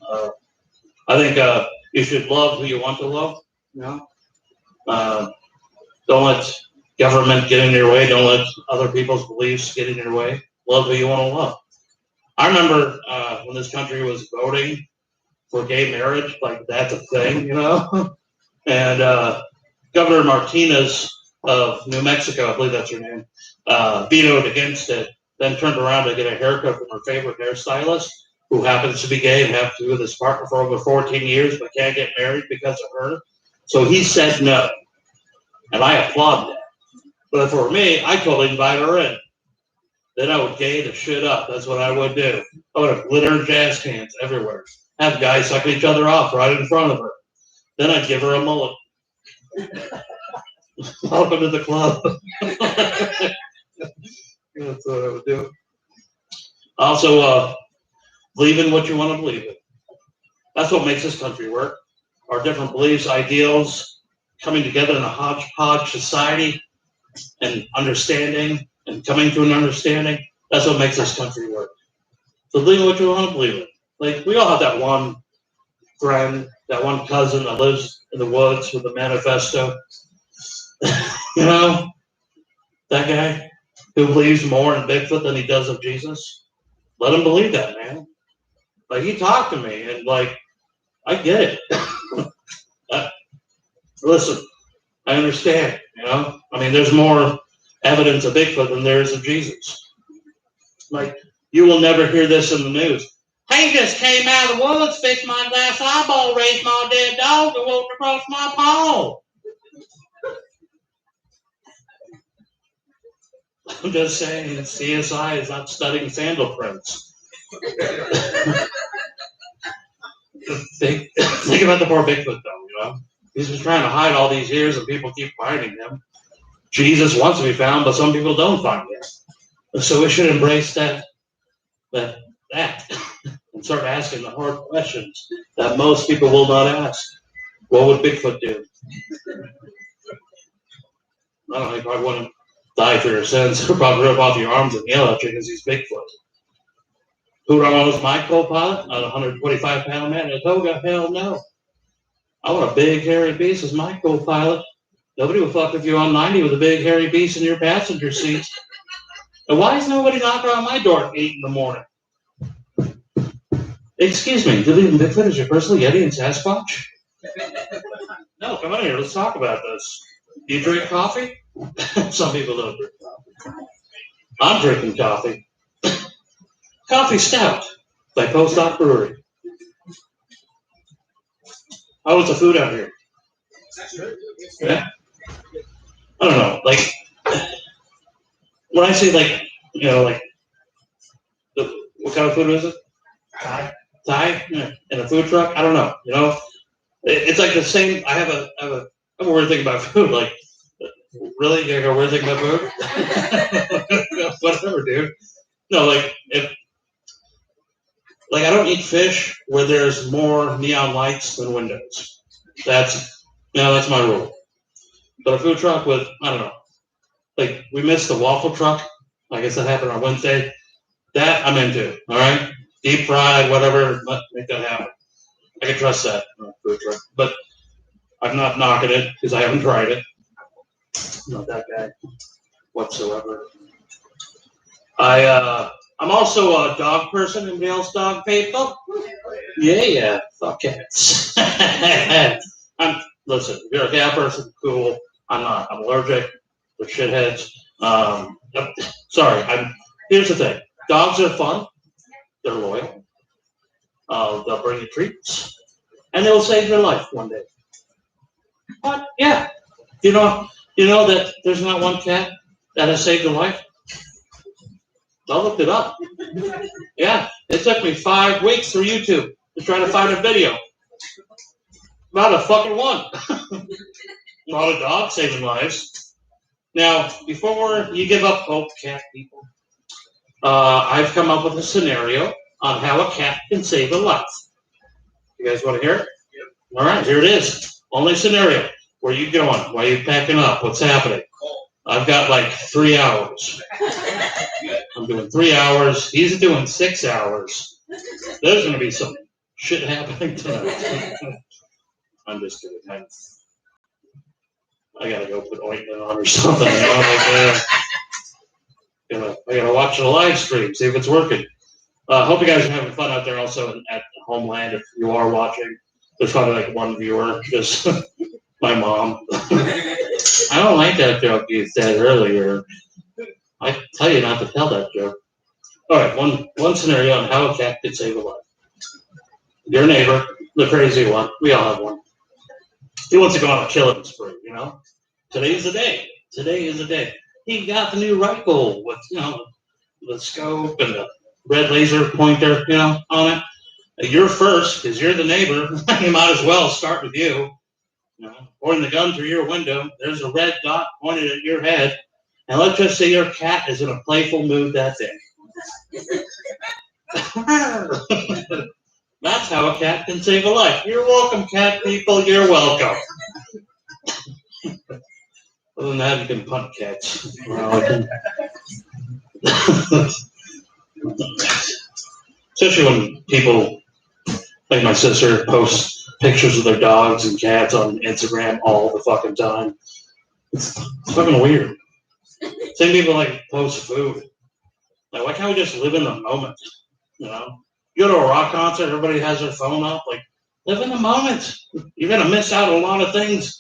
I think you should love who you want to love. You know? Don't let government get in your way. Don't let other people's beliefs get in your way. Love who you want to love. I remember when this country was voting for gay marriage, like that's a thing, you know? And Governor Martinez of New Mexico, I believe that's her name, vetoed against it, then turned around to get a haircut from her favorite hairstylist, who happens to be gay and have to be with his partner for over 14 years but can't get married because of her. So he said no. And I applaud that. But if it were me, I'd totally invite her in. Then I would gay the shit up. That's what I would do. I would have glitter and jazz hands everywhere. Have guys suck each other off right in front of her. Then I'd give her a mullet. Welcome to the club. That's what I would do. Also, believe in what you want to believe in. That's what makes this country work. Our different beliefs, ideals, coming together in a hodgepodge society and understanding and coming to an understanding. That's what makes this country work. So believe in what you want to believe in. Like, we all have that one friend, that one cousin that lives in the woods with a manifesto. You know, that guy who believes more in Bigfoot than he does of Jesus. Let him believe that, man. Like, he talked to me, and like, I get it. Listen, I understand. You know, I mean, there's more evidence of Bigfoot than there is of Jesus. Like, you will never hear this in the news. He just came out of the woods, fixed my glass eyeball, raised my dead dog, and walked across my paw. I'm just saying CSI is not studying sandal prints. think about the poor Bigfoot though, you know? He's been trying to hide all these years and people keep finding him. Jesus wants to be found, but some people don't find him. So we should embrace that and start asking the hard questions that most people will not ask. What would Bigfoot do? I don't know, he probably wouldn't die for your sins. He'll probably rip off your arms and yell at you because he's Bigfoot. Who do I want as my co-pilot? A 125-pound man in a toga? Hell no. I want a big hairy beast as my co-pilot. Nobody will fuck with you on 90 with a big hairy beast in your passenger seat. And why is nobody knocking on my door at 8 in the morning? Excuse me, do you believe in Bigfoot as your personal Yeti and Sasquatch? No, come on here, let's talk about this. Do you drink coffee? Some people don't drink coffee. I'm drinking coffee. Coffee Stout by Postdoc Brewery. How was the food out here? Yeah? I don't know, like, when I say like, you know, like, what kind of food is it? Thai? Yeah. In a food truck? I don't know, you know? It's like the same, I have a weird thing about food, like, really? You got a weird thing about food? Whatever, dude. No, like, I don't eat fish where there's more neon lights than windows. That's my rule. But a food truck with, I don't know, like, we missed the waffle truck. I guess that happened on Wednesday. That I'm into, all right? Deep fried, whatever, make that happen. I can trust that food truck. But I'm not knocking it because I haven't tried it. I'm not that guy whatsoever. I'm also a dog person. Anybody else dog people? Yeah. Fuck cats. Listen, if you're a cat person, cool. I'm not. I'm allergic. They're shitheads. Sorry. Here's the thing. Dogs are fun. They're loyal. They'll bring you treats, and they'll save your life one day. But yeah, you know that there's not one cat that has saved a life. I looked it up. Yeah, it took me 5 weeks through YouTube to try to find a video. Not a fucking one. Not a dog saving lives. Now, before you give up hope, cat people, I've come up with a scenario on how a cat can save a life. You guys want to hear it? Yep. All right, here it is. Only scenario. Where you going? Why are you packing up? What's happening? I've got like 3 hours. I'm doing 3 hours. He's doing 6 hours. There's going to be some shit happening tonight. I'm just kidding. I got to go put ointment on or something. You know, I got to watch the live stream, see if it's working. Hope you guys are having fun out there also at Homeland. If you are watching, there's probably like one viewer, just my mom. I don't like that joke you said earlier. I tell you not to tell that joke. All right, one scenario on how a cat could save a life. Your neighbor, the crazy one, we all have one. He wants to go on a killing spree, you know? Today's the day. Today is the day. He got the new rifle with, the scope and the red laser pointer, on it. You're first, because you're the neighbor. You might as well start with you. Pointing the gun through your window, there's a red dot pointed at your head, and let's just say your cat is in a playful mood that day. That's how a cat can save a life. You're welcome, cat people. You're welcome. Other than that, you can punt cats. Especially when people, like my sister, post pictures of their dogs and cats on Instagram all the fucking time. It's fucking weird. Same people like post food. Like, why can't we just live in the moment? You go to a rock concert, everybody has their phone up. Like, live in the moment. You're gonna miss out on a lot of things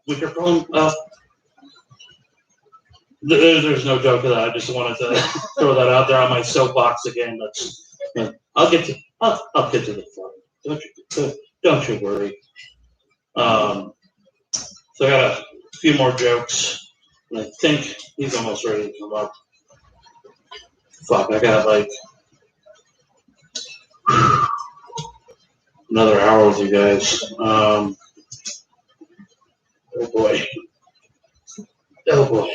with your phone up. There's no joke to that. I just wanted to throw that out there on my soapbox again. I'll get to the fun. Don't you worry. So I got a few more jokes, and I think he's almost ready to come up. Fuck, I got like another hour with you guys. Oh boy. Oh boy.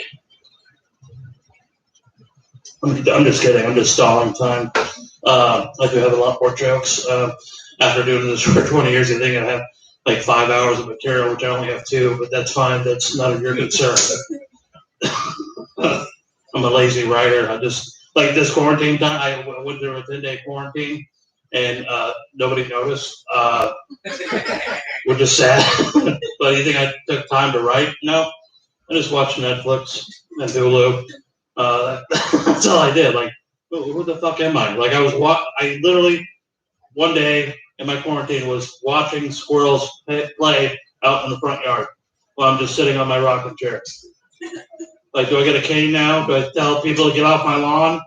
I'm just kidding. I'm just stalling time. I do have a lot more jokes. After doing this for 20 years, I think I have like 5 hours of material, which I only have 2, but that's fine. That's none of your concern. I'm a lazy writer. I just, like this quarantine time, I went through a 10-day quarantine and nobody noticed. Which is sad. But you think I took time to write? No. I just watched Netflix and Hulu. That's all I did. Like, who the fuck am I? Like, I literally, one day in my quarantine was watching squirrels play out in the front yard while I'm just sitting on my rocking chair. Like, do I get a cane now? Do I tell people to get off my lawn?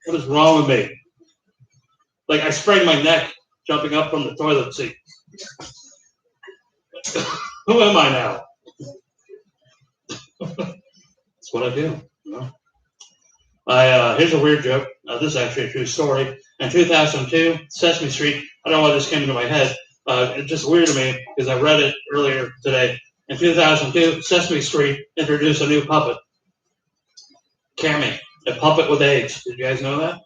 What is wrong with me? Like, I sprained my neck jumping up from the toilet seat. Who am I now? That's what I do. You know? Here's a weird joke. This is actually a true story. In 2002, Sesame Street, I don't know why this came into my head. It's just weird to me because I read it earlier today. In 2002, Sesame Street introduced a new puppet, Cammy, a puppet with AIDS. Did you guys know that?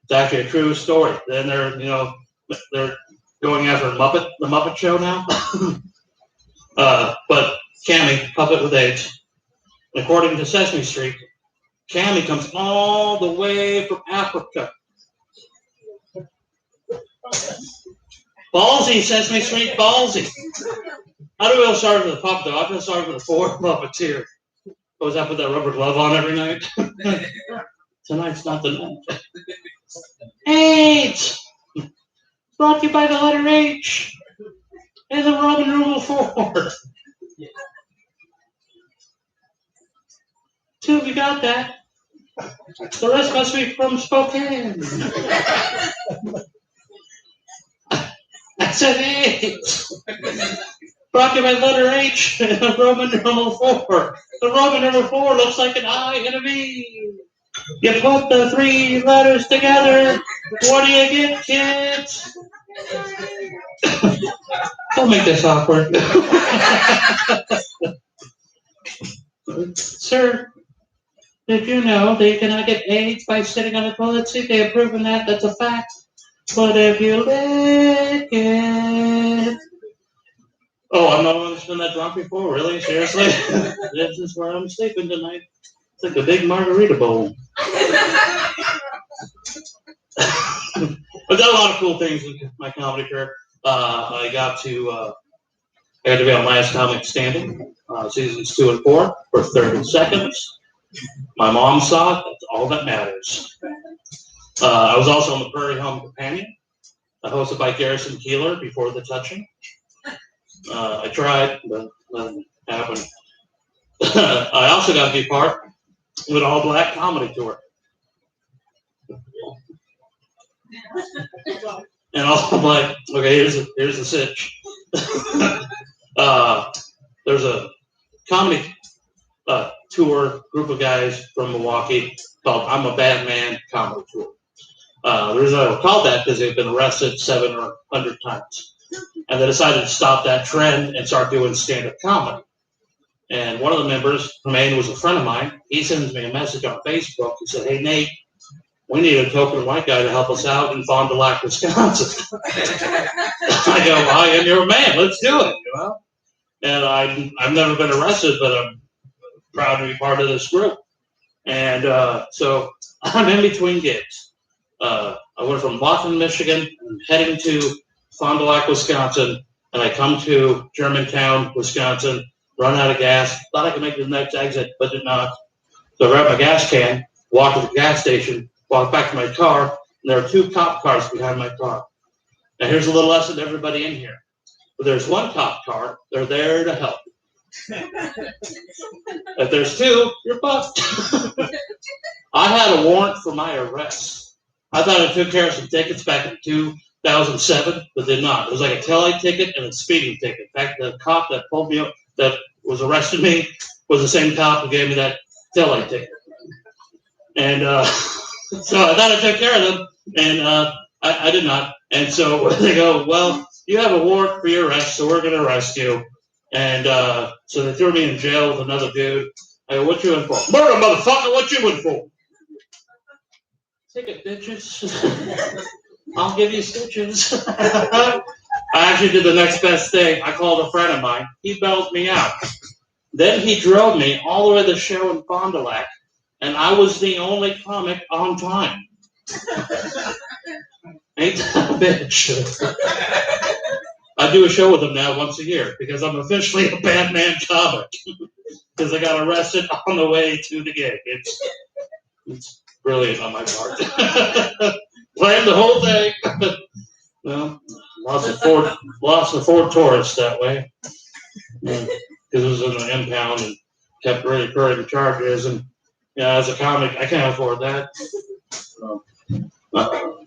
It's actually a true story. Then they're going after the Muppet Show now. But Cammy, puppet with AIDS. According to Sesame Street, Cammy comes all the way from Africa. Ballsy, Sesame Street, ballsy. How do we all start with the puppet, though? I feel sorry for the 4 Muppets here. Always have to put that rubber glove on every night. Tonight's not the night. AIDS! Brought to you by the letter H and the Roman numeral 4. 2, we got that. The rest must be from Spokane. I said AIDS. Brought to you by letter H and the Roman numeral 4. The Roman numeral 4 looks like an I and a V. You put the 3 letters together. What do you get, kids? Don't make this awkward. Sir, did you know that you cannot get AIDS by sitting on the toilet seat? They have proven that. That's a fact. But if you lick it... Oh, I'm not going to spin that drunk before? Really? Seriously? This is where I'm sleeping tonight. It's like a big margarita bowl. I've done a lot of cool things in my comedy career. I got to be on Last Comic Standing, seasons 2 and 4 for 30 seconds. My mom saw it. That's all that matters. I was also on the Prairie Home Companion, hosted by Garrison Keeler before the touching. I tried, but nothing happened. I also got to be part of an all-black comedy tour. And I'm like, okay, here's the sitch. There's a comedy tour group of guys from Milwaukee called I'm a Bad Man Comedy Tour. The reason I called that because they've been arrested 700 or 100 times. And they decided to stop that trend and start doing stand-up comedy. And one of the members, Hermaine, was a friend of mine. He sends me a message on Facebook. He said, hey, Nate, we need a token white guy to help us out in Fond du Lac, Wisconsin. I go, I am your man. Let's do it, you know? And I've never been arrested, but I'm proud to be part of this group. And so I'm in between gigs. I went from Lawton, Michigan, heading to Fond du Lac, Wisconsin, and I come to Germantown, Wisconsin, run out of gas. Thought I could make the next exit, but did not. So I grabbed my gas can, walked to the gas station, walked back to my car, and there are 2 cop cars behind my car. Now here's a little lesson to everybody in here. If there's 1 cop car, they're there to help. If there's 2, you're fucked. I had a warrant for my arrest. I thought I took care of some tickets back in 2007, but did not. It was like a taillight ticket and a speeding ticket. In fact, the cop that pulled me up, that was arresting me, was the same cop who gave me that taillight ticket. And So I thought I took care of them, and I did not. And so they go, well, you have a warrant for your arrest, so we're going to arrest you. And so they threw me in jail with another dude. I go, what you in for? Murder, motherfucker, what you in for? Take it, bitches. I'll give you stitches. I actually did the next best thing. I called a friend of mine. He bailed me out. Then he drove me all the way to the show in Fond du Lac, and I was the only comic on time. Ain't that a bitch? I do a show with him now once a year because I'm officially a Batman comic. Because I got arrested on the way to the gig. It's brilliant on my part. Planned the whole thing. Well, lost the Ford Taurus that way. Because it was in an impound and kept recurring charges. And as a comic, I can't afford that. I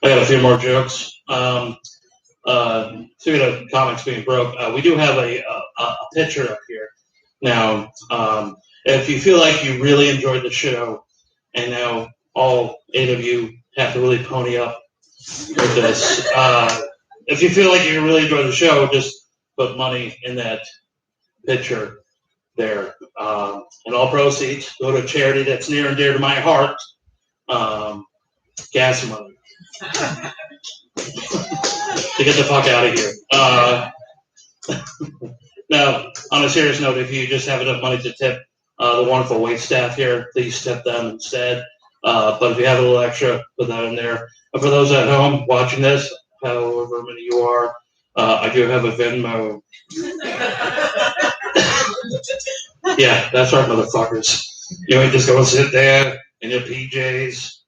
got a few more jokes. Speaking of comics being broke, we do have a picture up here. Now, if you feel like you really enjoyed the show, and now all 8 of you have to really pony up with this, if you feel like you really enjoyed the show, just put money in that picture there. And all proceeds go to a charity that's near and dear to my heart, gas money. To get the fuck out of here. Now, on a serious note, if you just have enough money to tip the wonderful wait staff here, please tip them instead. But if you have a little extra, put that in there. And for those at home watching this, however many you are, I do have a Venmo. Yeah, that's right, motherfuckers. You ain't just go sit there in your PJs,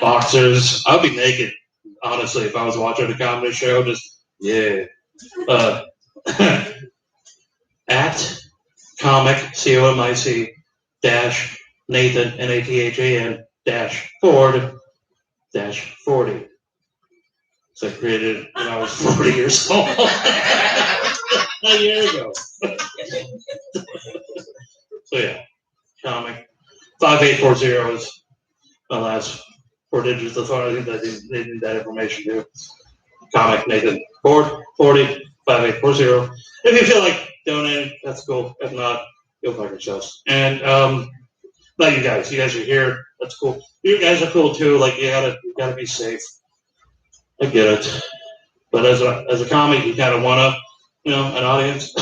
boxers. I'd be naked, honestly, if I was watching a comedy show. Just, yeah. At comic, COMIC, dash Nathan, NATHAN, dash Ford, dash 40. So I created it when I was 40 years old. A year ago. So yeah, comic. 5840 is my last 4 digits of the phone. I think they need that information too. Comic Nathan Ford 40 5840. If you feel like donating, that's cool. If not, you'll find yourselves. And not you guys. You guys are here. That's cool. You guys are cool too. Like you gotta be safe. I get it. But as a comic, you kind of want to, an audience.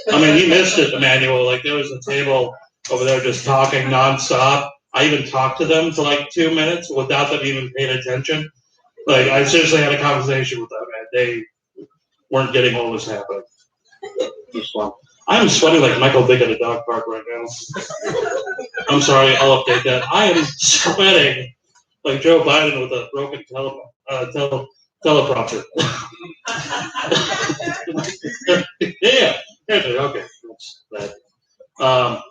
I mean, you missed it, Emmanuel. Like there was a table over there just talking nonstop. I even talked to them for like 2 minutes without them even paying attention. Like I seriously had a conversation with them, and they weren't getting what was happening. I'm sweating like Michael Vick at a dog park right now. I'm sorry, I'll update that. I am sweating like Joe Biden with a broken teleprompter. Yeah, okay. That's that. All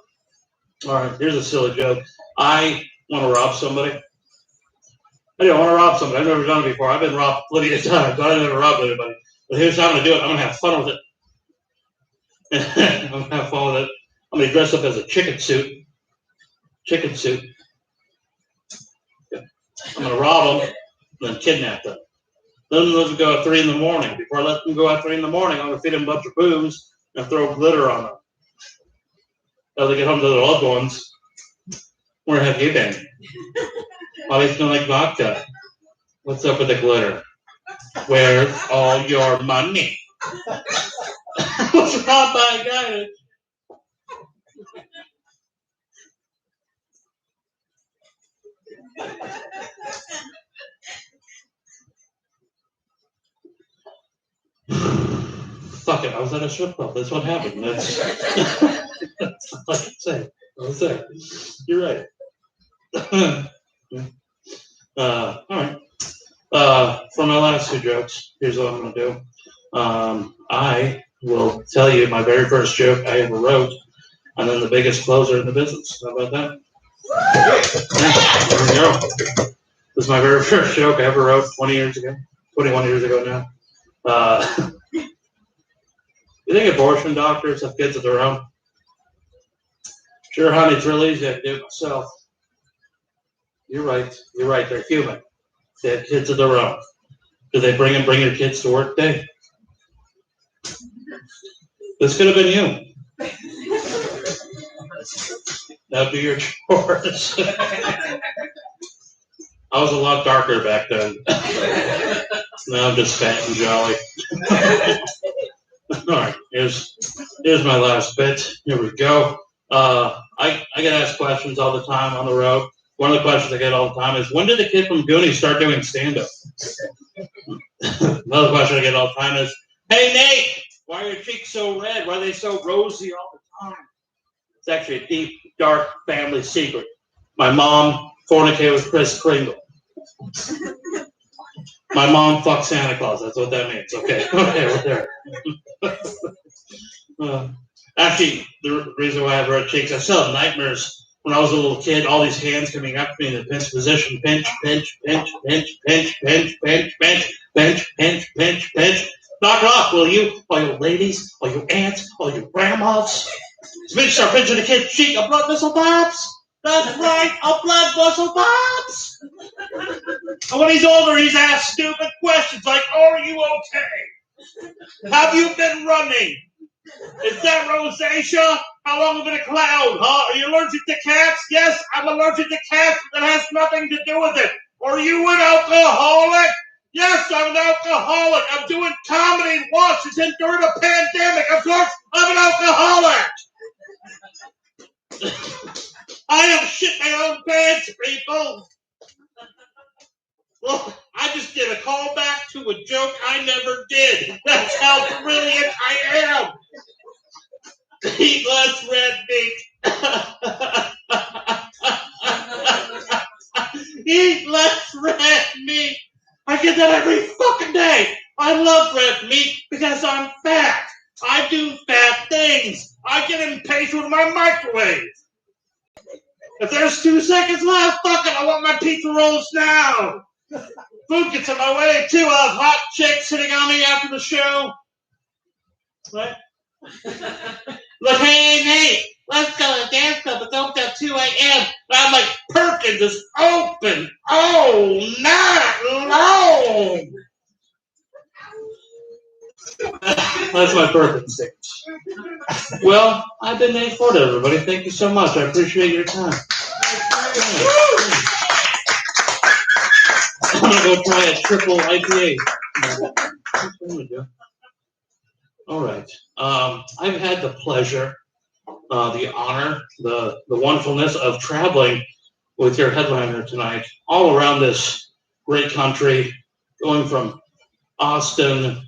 right, here's a silly joke. I want to rob somebody. I don't want to rob somebody. I've never done it before. I've been robbed plenty of times, but I've never robbed anybody. But here's how I'm going to do it. I'm going to have fun with it. I'm going to have fun with it. I'm going to dress up as a chicken suit. Chicken suit. I'm going to rob them and then kidnap them. Then let them go at 3 in the morning. Before I let them go at 3 in the morning, I'm going to feed them a bunch of booze and throw glitter on them. As they get home to their loved ones, where have you been? Why do you smell like vodka? What's up with the glitter? Where's all your money? What's wrong, my guy? Fuck it, I was at a strip club. That's what happened. That's all I can say. You're right. All right. For my last 2 jokes, here's what I'm going to do. I will tell you my very first joke I ever wrote, and then the biggest closer in the business. How about that? Yeah, there we go. This is my very first joke I ever wrote 21 years ago now. You think abortion doctors have kids of their own? Sure, honey, it's real easy. I do it myself. You're right. You're right. They're human. They have kids of their own. Do they bring your kids to work day? This could have been you. Now do your chores. I was a lot darker back then. Now I'm just fat and jolly. All right, here's my last bit. Here we go. I get asked questions all the time on the road. One of the questions I get all the time is, when did the kid from Goonies start doing stand-up? Another question I get all the time is, hey, Nate, why are your cheeks so red? Why are they so rosy all the time? It's actually a deep, dark family secret. My mom fornicated with Kris Kringle. My mom fucked Santa Claus. That's what that means. Okay, we're there. Actually, the reason why I have red cheeks, I still have nightmares. When I was a little kid, all these hands coming up to me in the pinch position. Pinch, pinch, pinch, pinch, pinch, pinch, pinch, pinch, pinch, pinch, pinch, pinch. Knock it off, will you? All you ladies, all you aunts, all you grandmas. Bitch, start pinching the kid's cheek. A blood vessel pops. That's right, a blood vessel pops. And when he's older, he's asked stupid questions like, are you okay? Have you been running? Is that rosacea? How long have you been a clown? Huh? Are you allergic to cats? Yes, I'm allergic to cats. That has nothing to do with it. Are you an alcoholic? Yes, I'm an alcoholic. I'm doing comedy in Washington during a pandemic. Of course, I'm an alcoholic. I don't shit my own pants, people. Well, I just did a callback to a joke I never did. That's how brilliant I am. Eat less red meat. Eat less red meat. I get that every fucking day. I love red meat because I'm fat. I do fat things. I get impatient with my microwave. If there's 2 seconds left, fuck it, I want my pizza rolls now. Food gets in my way too. I have hot chicks sitting on me after the show. What? Like, hey, Nate, let's go to the dance club. It's open till 2 a.m. And I'm like, Perkins is open all night long. That's my Perkins stage. Well, I've been Nate Ford, everybody. Thank you so much. I appreciate your time. I'm going to go try a triple IPA. All right. I've had the pleasure, the honor, the wonderfulness of traveling with your headliner tonight all around this great country, going from Austin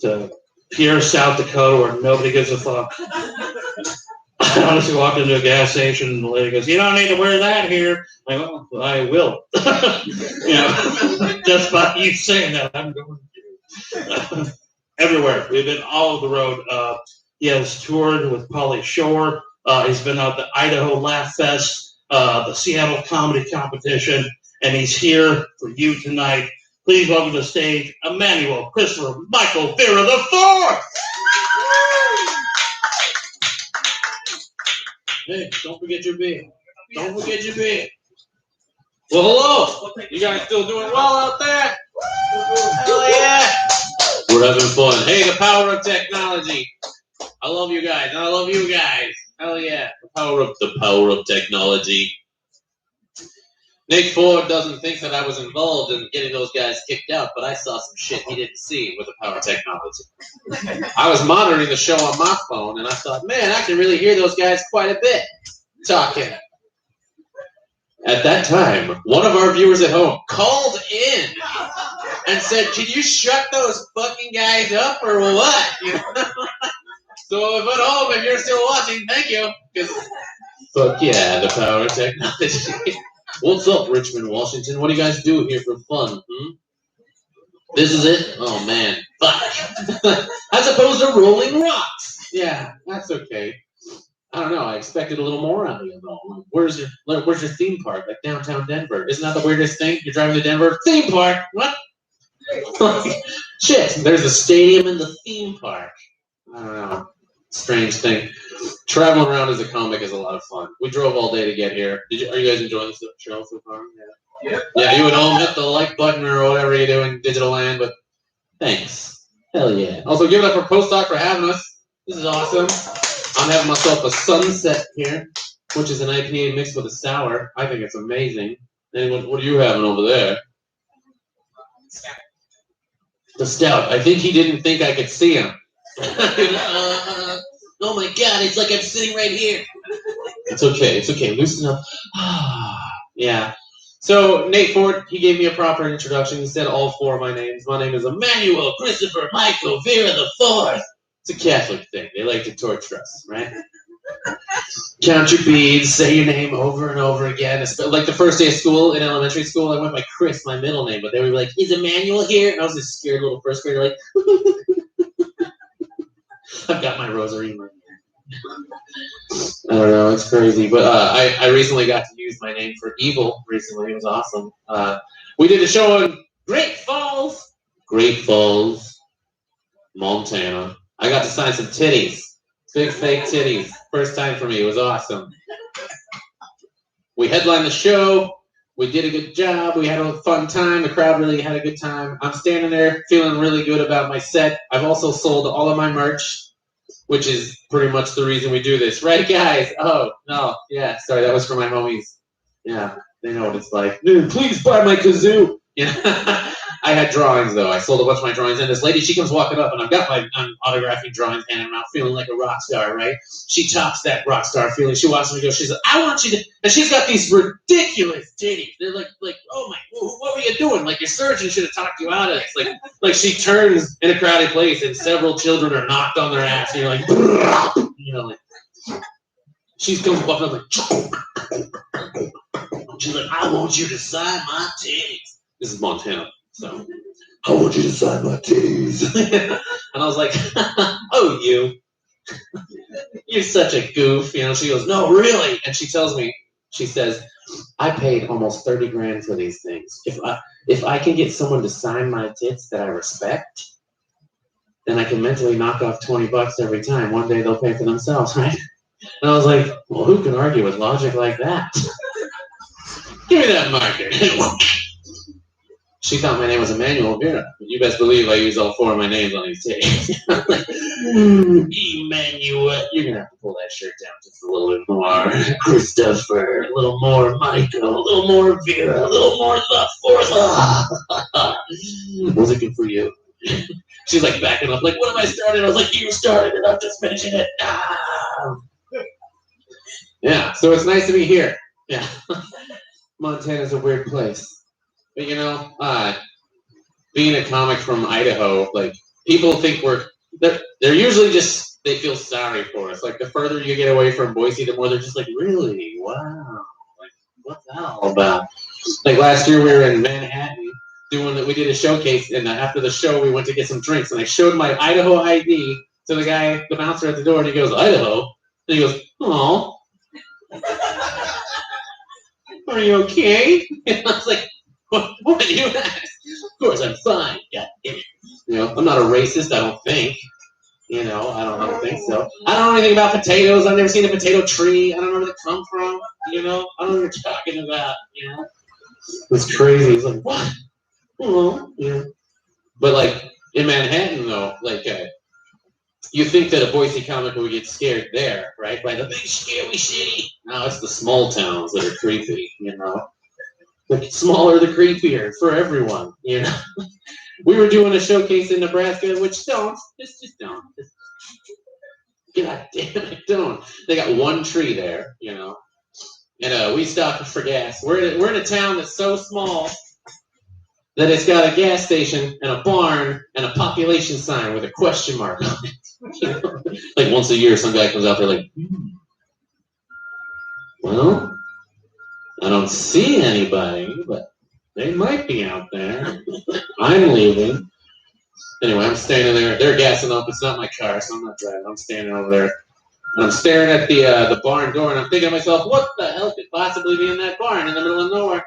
to Pierre, South Dakota, where nobody gives a fuck. I honestly walked into a gas station and the lady goes, you don't need to wear that here. I'm like, well, I will. Just by you saying that, I'm going to. Everywhere. We've been all over the road. He has toured with Pauly Shore. He's been out the Idaho Laugh Fest, the Seattle Comedy Competition, and he's here for you tonight. Please welcome to the stage Emmanuel Christopher Michael Vera IV. Hey, don't forget your beer. Don't forget your beer. Well, hello. You guys still doing well out there? Hell yeah. We're having fun. Hey, the power of technology. I love you guys. I love you guys. Hell yeah. The power of technology. Nick Ford doesn't think that I was involved in getting those guys kicked out, but I saw some shit he didn't see with the power of technology. I was monitoring the show on my phone, and I thought, man, I can really hear those guys quite a bit talking. At that time, one of our viewers at home called in and said, can you shut those fucking guys up or what? You know? So if at home, if you're still watching, thank you. Fuck yeah, the power of technology. What's up, Richmond, Washington? What do you guys do here for fun? This is it? Oh, man. Fuck. As opposed to rolling rocks. Yeah, that's okay. I don't know. I expected a little more out of you, though. Like, where's your theme park? Like downtown Denver. Isn't that the weirdest thing? You're driving to Denver? Theme park. What? Shit. There's a stadium in the theme park. I don't know. strange thing. Traveling around as a comic is a lot of fun. We drove all day to get here. Are you guys enjoying the show so far? Yeah. Yeah, you at home, hit the like button or whatever you do in Digital Land, but thanks. Hell yeah. Also, give it up for Postdoc for having us. This is awesome. I'm having myself a sunset here, which is an IPA mixed with a sour. I think it's amazing. Anyone, what are you having over there? The stout. I think he didn't think I could see him. Oh my God, it's like I'm sitting right here. It's okay. Loosen up. Yeah. So Nate Ford, he gave me a proper introduction. He said all four of my names. My name is Emmanuel Christopher Michael Vera the Fourth. It's a Catholic thing. They like to torture us, right? Count your beads, say your name over and over again. Like the first day of school in elementary school, I went by Chris, my middle name, but they would be like, "Is Emmanuel here?" And I was this scared little first grader, like, I've got my rosary in my hand. I don't know, it's crazy. But I recently got to use my name for evil recently. It was awesome. We did a show in Great Falls, Montana. I got to sign some titties. Big fake titties. First time for me. It was awesome. We headlined the show. We did a good job. We had a fun time. The crowd really had a good time. I'm standing there feeling really good about my set. I've also sold all of my merch, which is pretty much the reason we do this. Right, guys? Oh, no. Yeah, sorry. That was for my homies. Yeah, they know what it's like. Dude, please buy my kazoo. Yeah. I had drawings, though. I sold a bunch of my drawings. And this lady, she comes walking up, and I'm autographing drawings, handing them out, feeling like a rock star, right? She tops that rock star feeling. She walks me and goes, she's like, I want you to... And she's got these ridiculous titties. They're like, oh, my... What were you doing? Like, your surgeon should have talked you out of this. Like she turns in a crowded place, and several children are knocked on their ass, and you're like... You know, like... She comes walking up, like... She's like, I want you to sign my titties. This is Montana. So, I want you to sign my titties. And I was like, oh, you're such a goof. You know, she goes, no, really? And she tells me, she says, I paid almost 30 grand for these things. If I can get someone to sign my tits that I respect, then I can mentally knock off $20 every time. One day they'll pay for themselves, right? And I was like, well, who can argue with logic like that? Give me that marker. She thought my name was Emmanuel Vera. You best believe I use all four of my names on these tapes. Emmanuel. You're going to have to pull that shirt down just a little bit more. Christopher. A little more Michael. A little more Vera. A little more the fourth. Was it good for you? She's like backing up. Like, what am I starting? I was like, you started it. I'm just finishing it. Yeah, so it's nice to be here. Yeah. Montana's a weird place. But you know, being a comic from Idaho, like people think they're usually just they feel sorry for us. Like the further you get away from Boise, the more they're just like, really, wow, like what's that all about? Like last year we were in Manhattan we did a showcase, and after the show we went to get some drinks, and I showed my Idaho ID to the guy, the bouncer at the door, and he goes, Idaho, and he goes, oh, are you okay? And I was like, what do you ask? Of course, I'm fine. God damn it. You know, I'm not a racist, I don't think. You know, I don't think so. I don't know anything about potatoes. I've never seen a potato tree. I don't know where they come from. You know, I don't know what you're talking about. You know, it's crazy. It's like, what? Oh, yeah. But like in Manhattan, though, like you think that a Boise comic would get scared there, right? By the big scary city. No, it's the small towns that are creepy. You know. The smaller, the creepier for everyone, you know. We were doing a showcase in Nebraska, which don't. Just don't. God damn it, don't. They got one tree there, you know. And we stopped for gas. We're in a town that's so small that it's got a gas station and a barn and a population sign with a question mark on it. You know? Like once a year, some guy comes out there like, well, I don't see anybody, but they might be out there. I'm leaving. Anyway, I'm standing there. They're gassing up. It's not my car, so I'm not driving. I'm standing over there. And I'm staring at the barn door, and I'm thinking to myself, what the hell could possibly be in that barn in the middle of nowhere?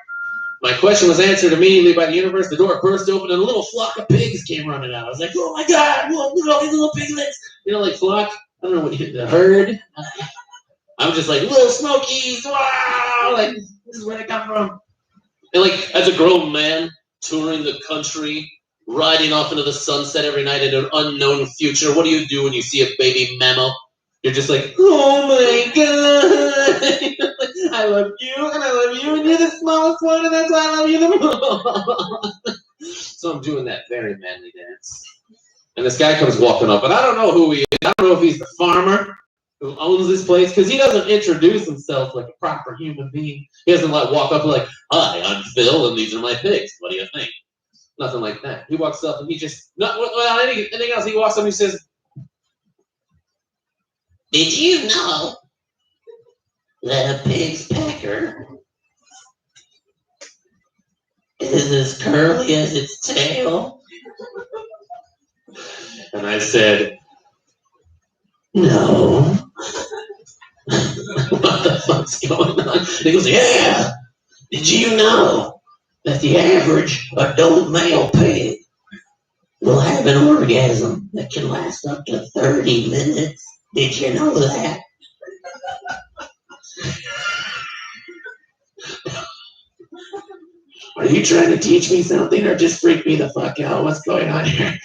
My question was answered immediately by the universe. The door burst open, and a little flock of pigs came running out. I was like, oh my God, look at all these little piglets. You know, like flock. I don't know what you heard. I'm just like, Little Smokies, wow! Like, this is where they come from. And like, as a grown man, touring the country, riding off into the sunset every night in an unknown future, what do you do when you see a baby mammal? You're just like, oh my god! I love you, and I love you, and you're the smallest one, and that's why I love you the most. So I'm doing that very manly dance. And this guy comes walking up, and I don't know who he is. I don't know if he's the farmer who owns this place, because he doesn't introduce himself like a proper human being. He doesn't like walk up and like, hi, I'm Phil, and these are my pigs. What do you think? Nothing like that. He walks up and he just, not without anything else, he walks up and he says, did you know that a pig's pecker is as curly as its tail? And I said, no. What the fuck's going on? And he goes, yeah. Did you know that the average adult male pig will have an orgasm that can last up to 30 minutes? Did you know that? Are you trying to teach me something or just freak me the fuck out? What's going on here?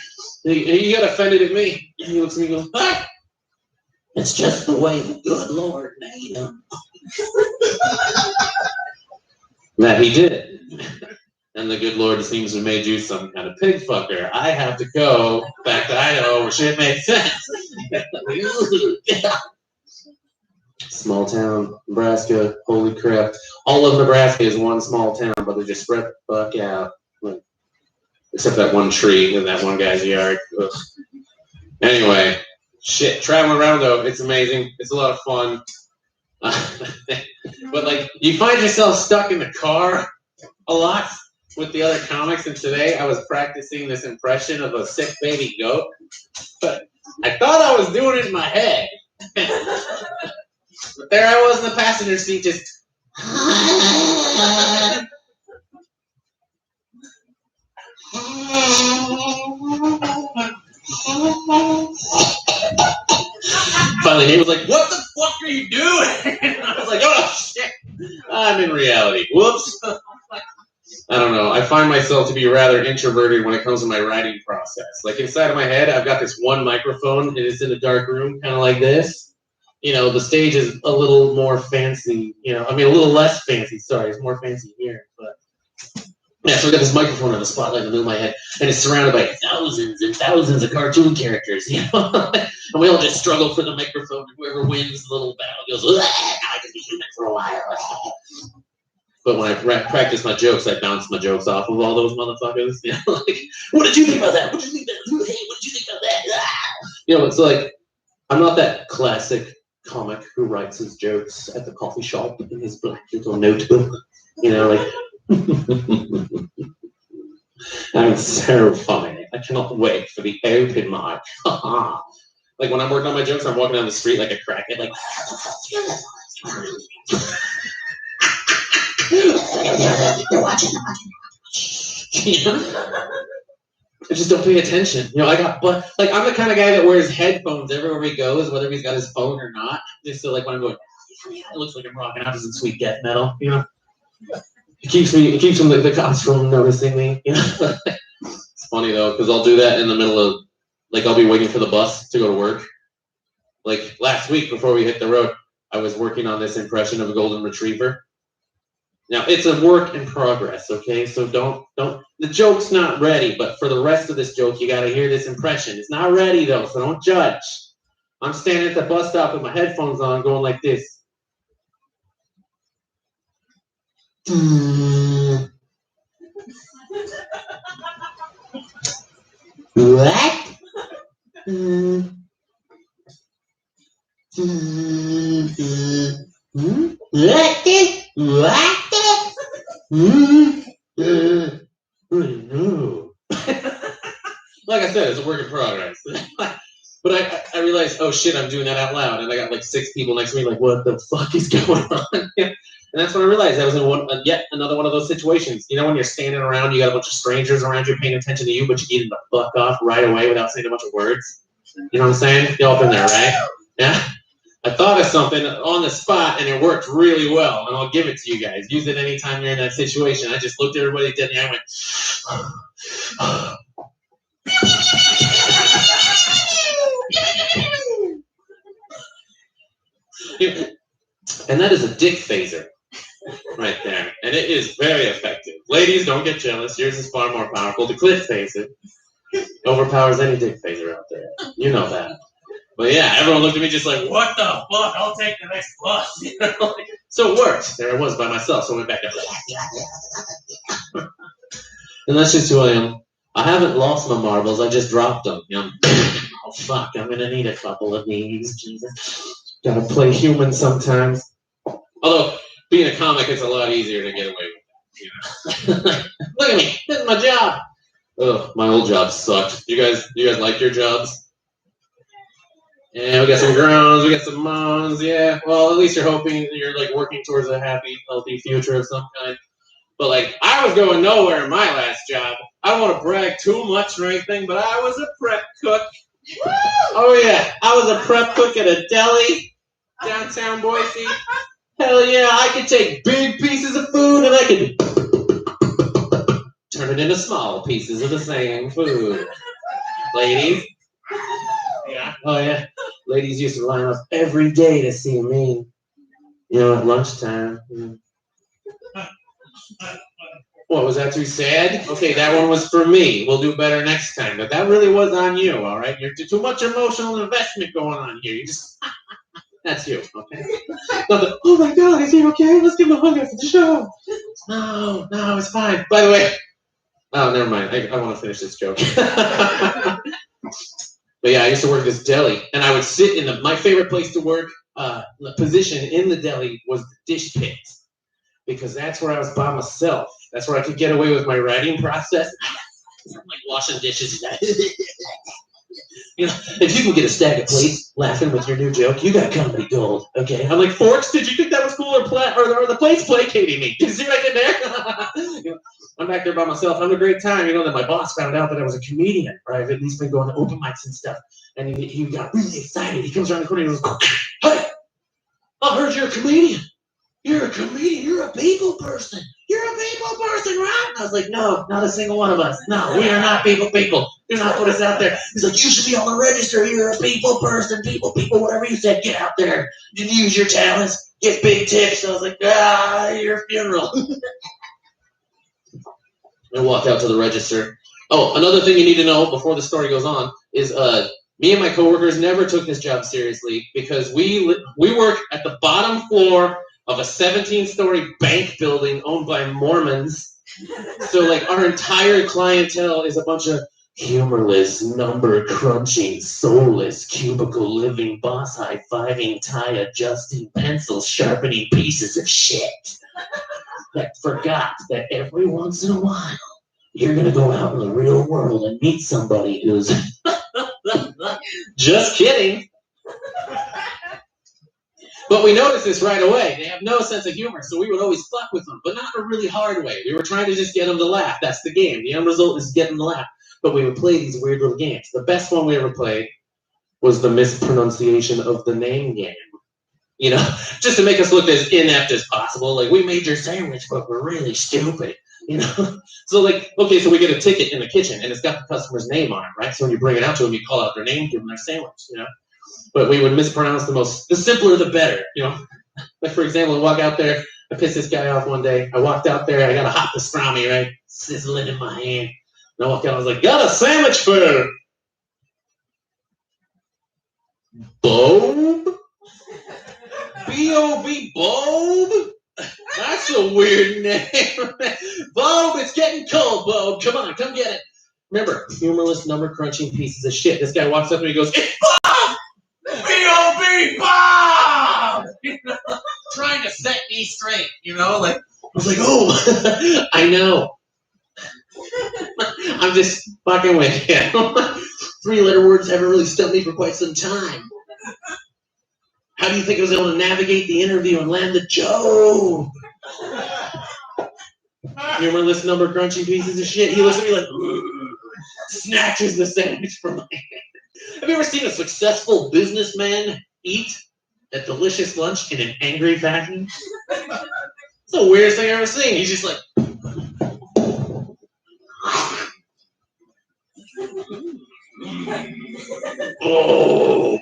He got offended at me. He looks at me and goes, ah! It's just the way the good Lord made him. That he did. And the good Lord seems to have made you some kind of pig fucker. I have to go back to Idaho where shit makes sense. Small town, Nebraska, holy crap. All of Nebraska is one small town, but they're just spread the fuck out. Except that one tree in that one guy's yard. Ugh. Anyway, shit, traveling around though, it's amazing. It's a lot of fun. But like, you find yourself stuck in the car a lot with the other comics, and today I was practicing this impression of a sick baby goat, but I thought I was doing it in my head. But there I was in the passenger seat, just finally he was like, what the fuck are you doing? And I was like, oh shit, I'm in reality. Whoops. I don't know. I find myself to be rather introverted when it comes to my writing process. Like inside of my head, I've got this one microphone and it's in a dark room, kind of like this. You know, the stage is a little more fancy, you know, I mean, a little less fancy, sorry, it's more fancy here, but yeah, so I got this microphone in the spotlight in the middle of my head, and it's surrounded by thousands and thousands of cartoon characters, you know, and we all just struggle for the microphone, and whoever wins the little battle goes, I can be human for a while. But when I practice my jokes, I bounce my jokes off of all those motherfuckers, you know, like, what did you think about that? What did you think about that? Hey, what did you think about that? You know, it's like, I'm not that classic comic who writes his jokes at the coffee shop in his black little notebook, you know, like, I'm so funny. I cannot wait for the open mic. Like when I'm working on my jokes, I'm walking down the street like a crackhead, like, you're watching. You know? I just don't pay attention. You know, like I'm the kind of guy that wears headphones everywhere he goes, whether he's got his phone or not. Just so like when I'm going, it looks like I'm rocking out to some sweet death metal, you know. It keeps them the cops from noticing me, you know. It's funny though, because I'll do that in the middle of, like, I'll be waiting for the bus to go to work. Like last week before we hit the road, I was working on this impression of a golden retriever. Now, it's a work in progress, okay? So don't, the joke's not ready, but for the rest of this joke, you gotta hear this impression. It's not ready, though, so don't judge. I'm standing at the bus stop with my headphones on, going like this. What? Like I said, it's a work in progress. But I realized, oh shit, I'm doing that out loud, and I got like 6 people next to me, like, what the fuck is going on? And that's when I realized I was in yet another one of those situations. You know, when you're standing around, you got a bunch of strangers around you paying attention to you, but you get them the fuck off right away without saying a bunch of words. You know what I'm saying? You all been there, right? Yeah. I thought of something on the spot, and it worked really well, and I'll give it to you guys. Use it anytime you're in that situation. I just looked at everybody, did, and I went, and that is a dick phaser right there, and it is very effective. Ladies, don't get jealous. Yours is far more powerful. The clit phaser overpowers any dick phaser out there. You know that. But yeah, everyone looked at me just like, what the fuck? I'll take the next bus. You know? So it worked. There I was by myself, so I went back up. And that's just who I am. I haven't lost my marbles, I just dropped them. You know? Oh fuck, I'm gonna need a couple of these. Jesus. Gotta play human sometimes. Although, being a comic is a lot easier to get away with. You know? Look at me, this is my job. Ugh, my old job sucked. You guys like your jobs? Yeah, we got some groans, we got some moans, yeah. Well, at least you're hoping you're like working towards a happy, healthy future of some kind. But like, I was going nowhere in my last job. I don't want to brag too much or anything, but I was a prep cook. Oh yeah, I was a prep cook at a deli downtown Boise. Hell yeah, I could take big pieces of food and I could turn it into small pieces of the same food. Ladies. Yeah. Oh yeah. Ladies used to line up every day to see me. You know, at lunchtime. What, was that too sad? Okay, that one was for me. We'll do better next time. But that really was on you, all right? You're too much emotional investment going on here. You just... That's you, okay? Nothing, oh my God, is he okay? Let's give him a hug after the show. No, it's fine. By the way... Oh, never mind. I want to finish this joke. But yeah, I used to work at this deli, and I would sit in my favorite place to work, the position in the deli was the dish pit, because that's where I was by myself. That's where I could get away with my writing process. I'm like washing dishes. You know, if you can get a stack of plates laughing with your new joke, you got comedy gold. Okay, I'm like, forks, did you think that was cool, or the plates placating me? Did you see what I did there? You know, I'm back there by myself, having a great time. You know, that my boss found out that I was a comedian, right? I've at least been going to open mics and stuff. And he got really excited. He comes around the corner and he goes, hey, I heard you're a comedian. You're a comedian. You're a people person. You're a people person, right? And I was like, no, not a single one of us. No, we are not people. Do not put us out there. He's like, you should be on the register. You're a people person. People, whatever you said. Get out there. Use your talents. Get big tips. I was like, your funeral. I walked out to the register. Oh, another thing you need to know before the story goes on is me and my coworkers never took this job seriously because we work at the bottom floor of a 17-story bank building owned by Mormons. So like our entire clientele is a bunch of humorless, number-crunching, soulless, cubicle-living, boss high-fiving, tie-adjusting, pencil-sharpening pieces of shit that forgot that every once in a while you're going to go out in the real world and meet somebody who's... Just kidding. But we noticed this right away. They have no sense of humor, so we would always fuck with them, but not in a really hard way. We were trying to just get them to laugh. That's the game. The end result is getting them to laugh. But we would play these weird little games. The best one we ever played was the mispronunciation of the name game. You know, just to make us look as inept as possible. Like, we made your sandwich, but we're really stupid. You know? So, like, okay, so we get a ticket in the kitchen, and it's got the customer's name on it, right? So when you bring it out to them, you call out their name, give them their sandwich, you know? But we would mispronounce the simpler the better, you know? Like, for example, I walk out there, I pissed this guy off one day. I walked out there, I got a hot pastrami, right? Sizzling in my hand. And I walked out, I was like, got a sandwich for Bob? B-O-B, Bob? That's a weird name. Bob, it's getting cold, Bob. Come on, come get it. Remember, humorless, number-crunching pieces of shit. This guy walks up and he goes, it's Bob! B-O-B, Bob! You know, trying to set me straight, you know? Like, I was like, oh, I know. I'm just fucking with you. 3-letter words haven't really stumped me for quite some time. How do you think I was able to navigate the interview and land the joke? Humorless, number-crunching pieces of shit. He looks at me like, snatches the sandwich from my hand. Have you ever seen a successful businessman, eat a delicious lunch in an angry fashion. It's the weirdest thing I've ever seen. He's just like, oh.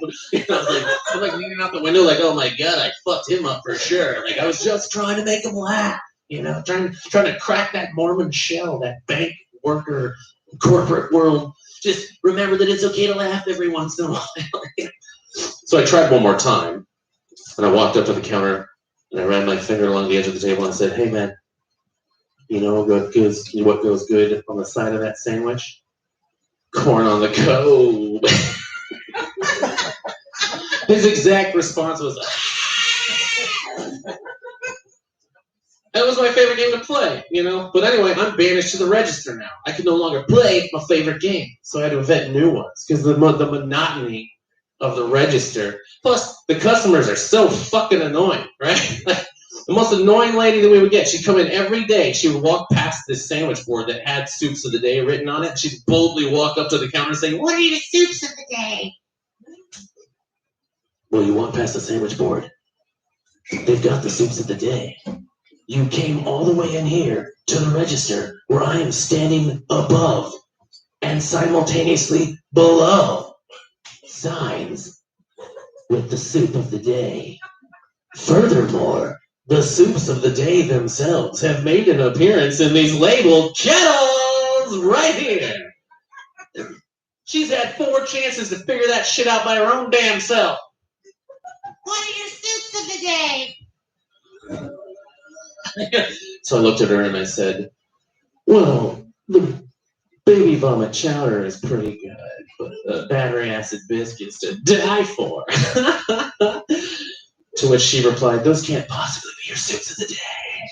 I'm like leaning out the window, like, oh my god, I fucked him up for sure. Like I was just trying to make him laugh, you know, trying to crack that Mormon shell, that bank worker, corporate world. Just remember that it's okay to laugh every once in a while. So I tried one more time, and I walked up to the counter, and I ran my finger along the edge of the table and I said, hey man, you know what goes good on the side of that sandwich? Corn on the cob. His exact response was, that was my favorite game to play, you know? But anyway, I'm banished to the register now. I can no longer play my favorite game, so I had to invent new ones, because the monotony of the register, plus the customers are so fucking annoying, right? The most annoying lady that we would get, she'd come in every day, she would walk past this sandwich board that had soups of the day written on it, she'd boldly walk up to the counter saying, what are the soups of the day? Well, you walk past the sandwich board, they've got the soups of the day. You came all the way in here to the register where I am standing above and simultaneously below signs with the soup of the day. Furthermore, the soups of the day themselves have made an appearance in these labeled kettles right here. She's had 4 chances to figure that shit out by her own damn self. What are your soups of the day? So I looked at her and I said, well, the baby vomit chowder is pretty good, but the battery acid biscuits to die for. To which she replied, those can't possibly be your soups of the day.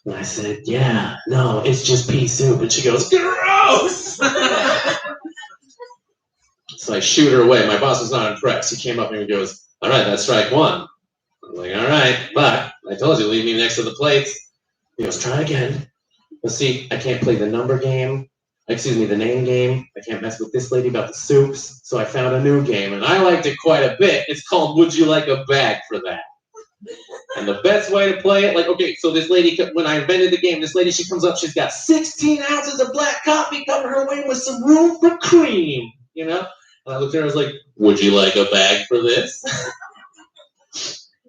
And I said, yeah, no, it's just pea soup. And she goes, gross! So I shoot her away. My boss was not impressed. He came up and he goes, all right, that's strike 1. I'm like, all right, but I told you, leave me next to the plates. He goes, try again. Well, see, I can't play the number game. The name game. I can't mess with this lady about the soups. So I found a new game, and I liked it quite a bit. It's called Would You Like a Bag for That? And the best way to play it, like, okay, so this lady, when I invented the game, this lady, she comes up, she's got 16 ounces of black coffee coming her way with some room for cream, you know? And I looked at her, I was like, would you like a bag for this?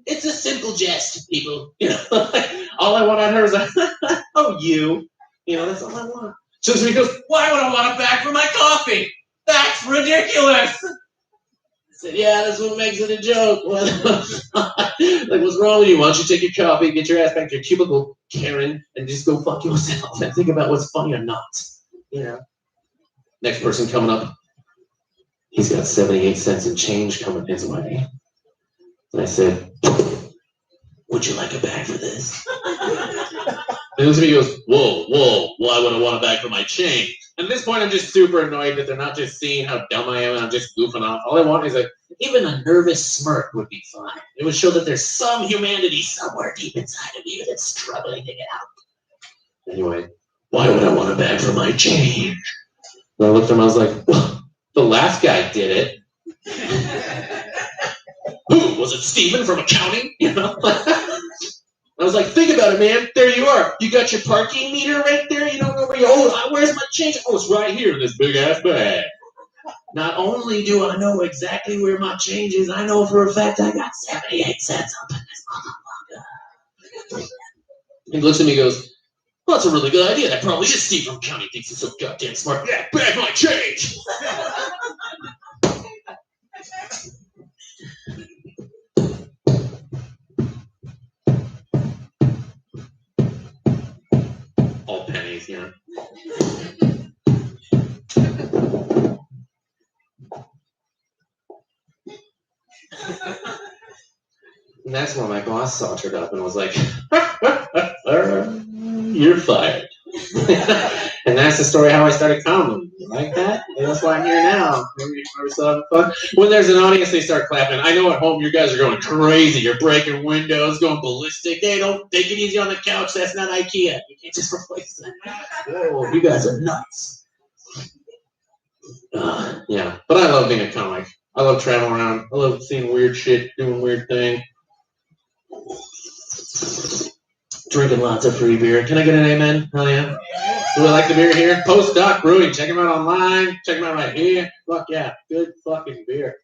It's a simple jest, people. You know, all I want on her is oh, you. You know, that's all I want. So she goes, why would I want a bag for my coffee? That's ridiculous. I said, yeah, that's what makes it a joke. Like, what's wrong with you? Why don't you take your coffee, get your ass back to your cubicle, Karen, and just go fuck yourself and think about what's funny or not. You know? Next person coming up, he's got 78 cents in change coming his way. And I said, would you like a bag for this? And this he goes, whoa, why would I want a bag for my change? And at this point, I'm just super annoyed that they're not just seeing how dumb I am and I'm just goofing off. All I want is even a nervous smirk would be fine. It would show that there's some humanity somewhere deep inside of you that's struggling to get out. Anyway, why would I want a bag for my change? And I looked at him, I was like, well, the last guy did it. Who? Was it Steven from accounting? You know? I was like, think about it, man. There you are. You got your parking meter right there. You don't know where where's my change? Oh, it's right here in this big-ass bag. Not only do I know exactly where my change is, I know for a fact I got 78 cents up in this motherfucker. He looks at me and goes, well, that's a really good idea. That probably is Steve from accounting. Thinks he's so goddamn smart. Yeah, bag my change. All pennies, you know. And that's when my boss sauntered up and was like, you're fired. And that's the story how I started comedy. You like that? And that's why I'm here now. We're still having fun. When there's an audience, they start clapping. I know at home you guys are going crazy. You're breaking windows, going ballistic. Hey, don't take it easy on the couch. That's not IKEA. You can't just replace that. Whoa, you guys are nuts. Yeah, but I love being a comic. I love traveling around. I love seeing weird shit, doing weird things. Drinking lots of free beer. Can I get an amen? Hell yeah. Do I like the beer here? Postdoc Brewing. Check them out online. Check them out right here. Fuck yeah. Good fucking beer.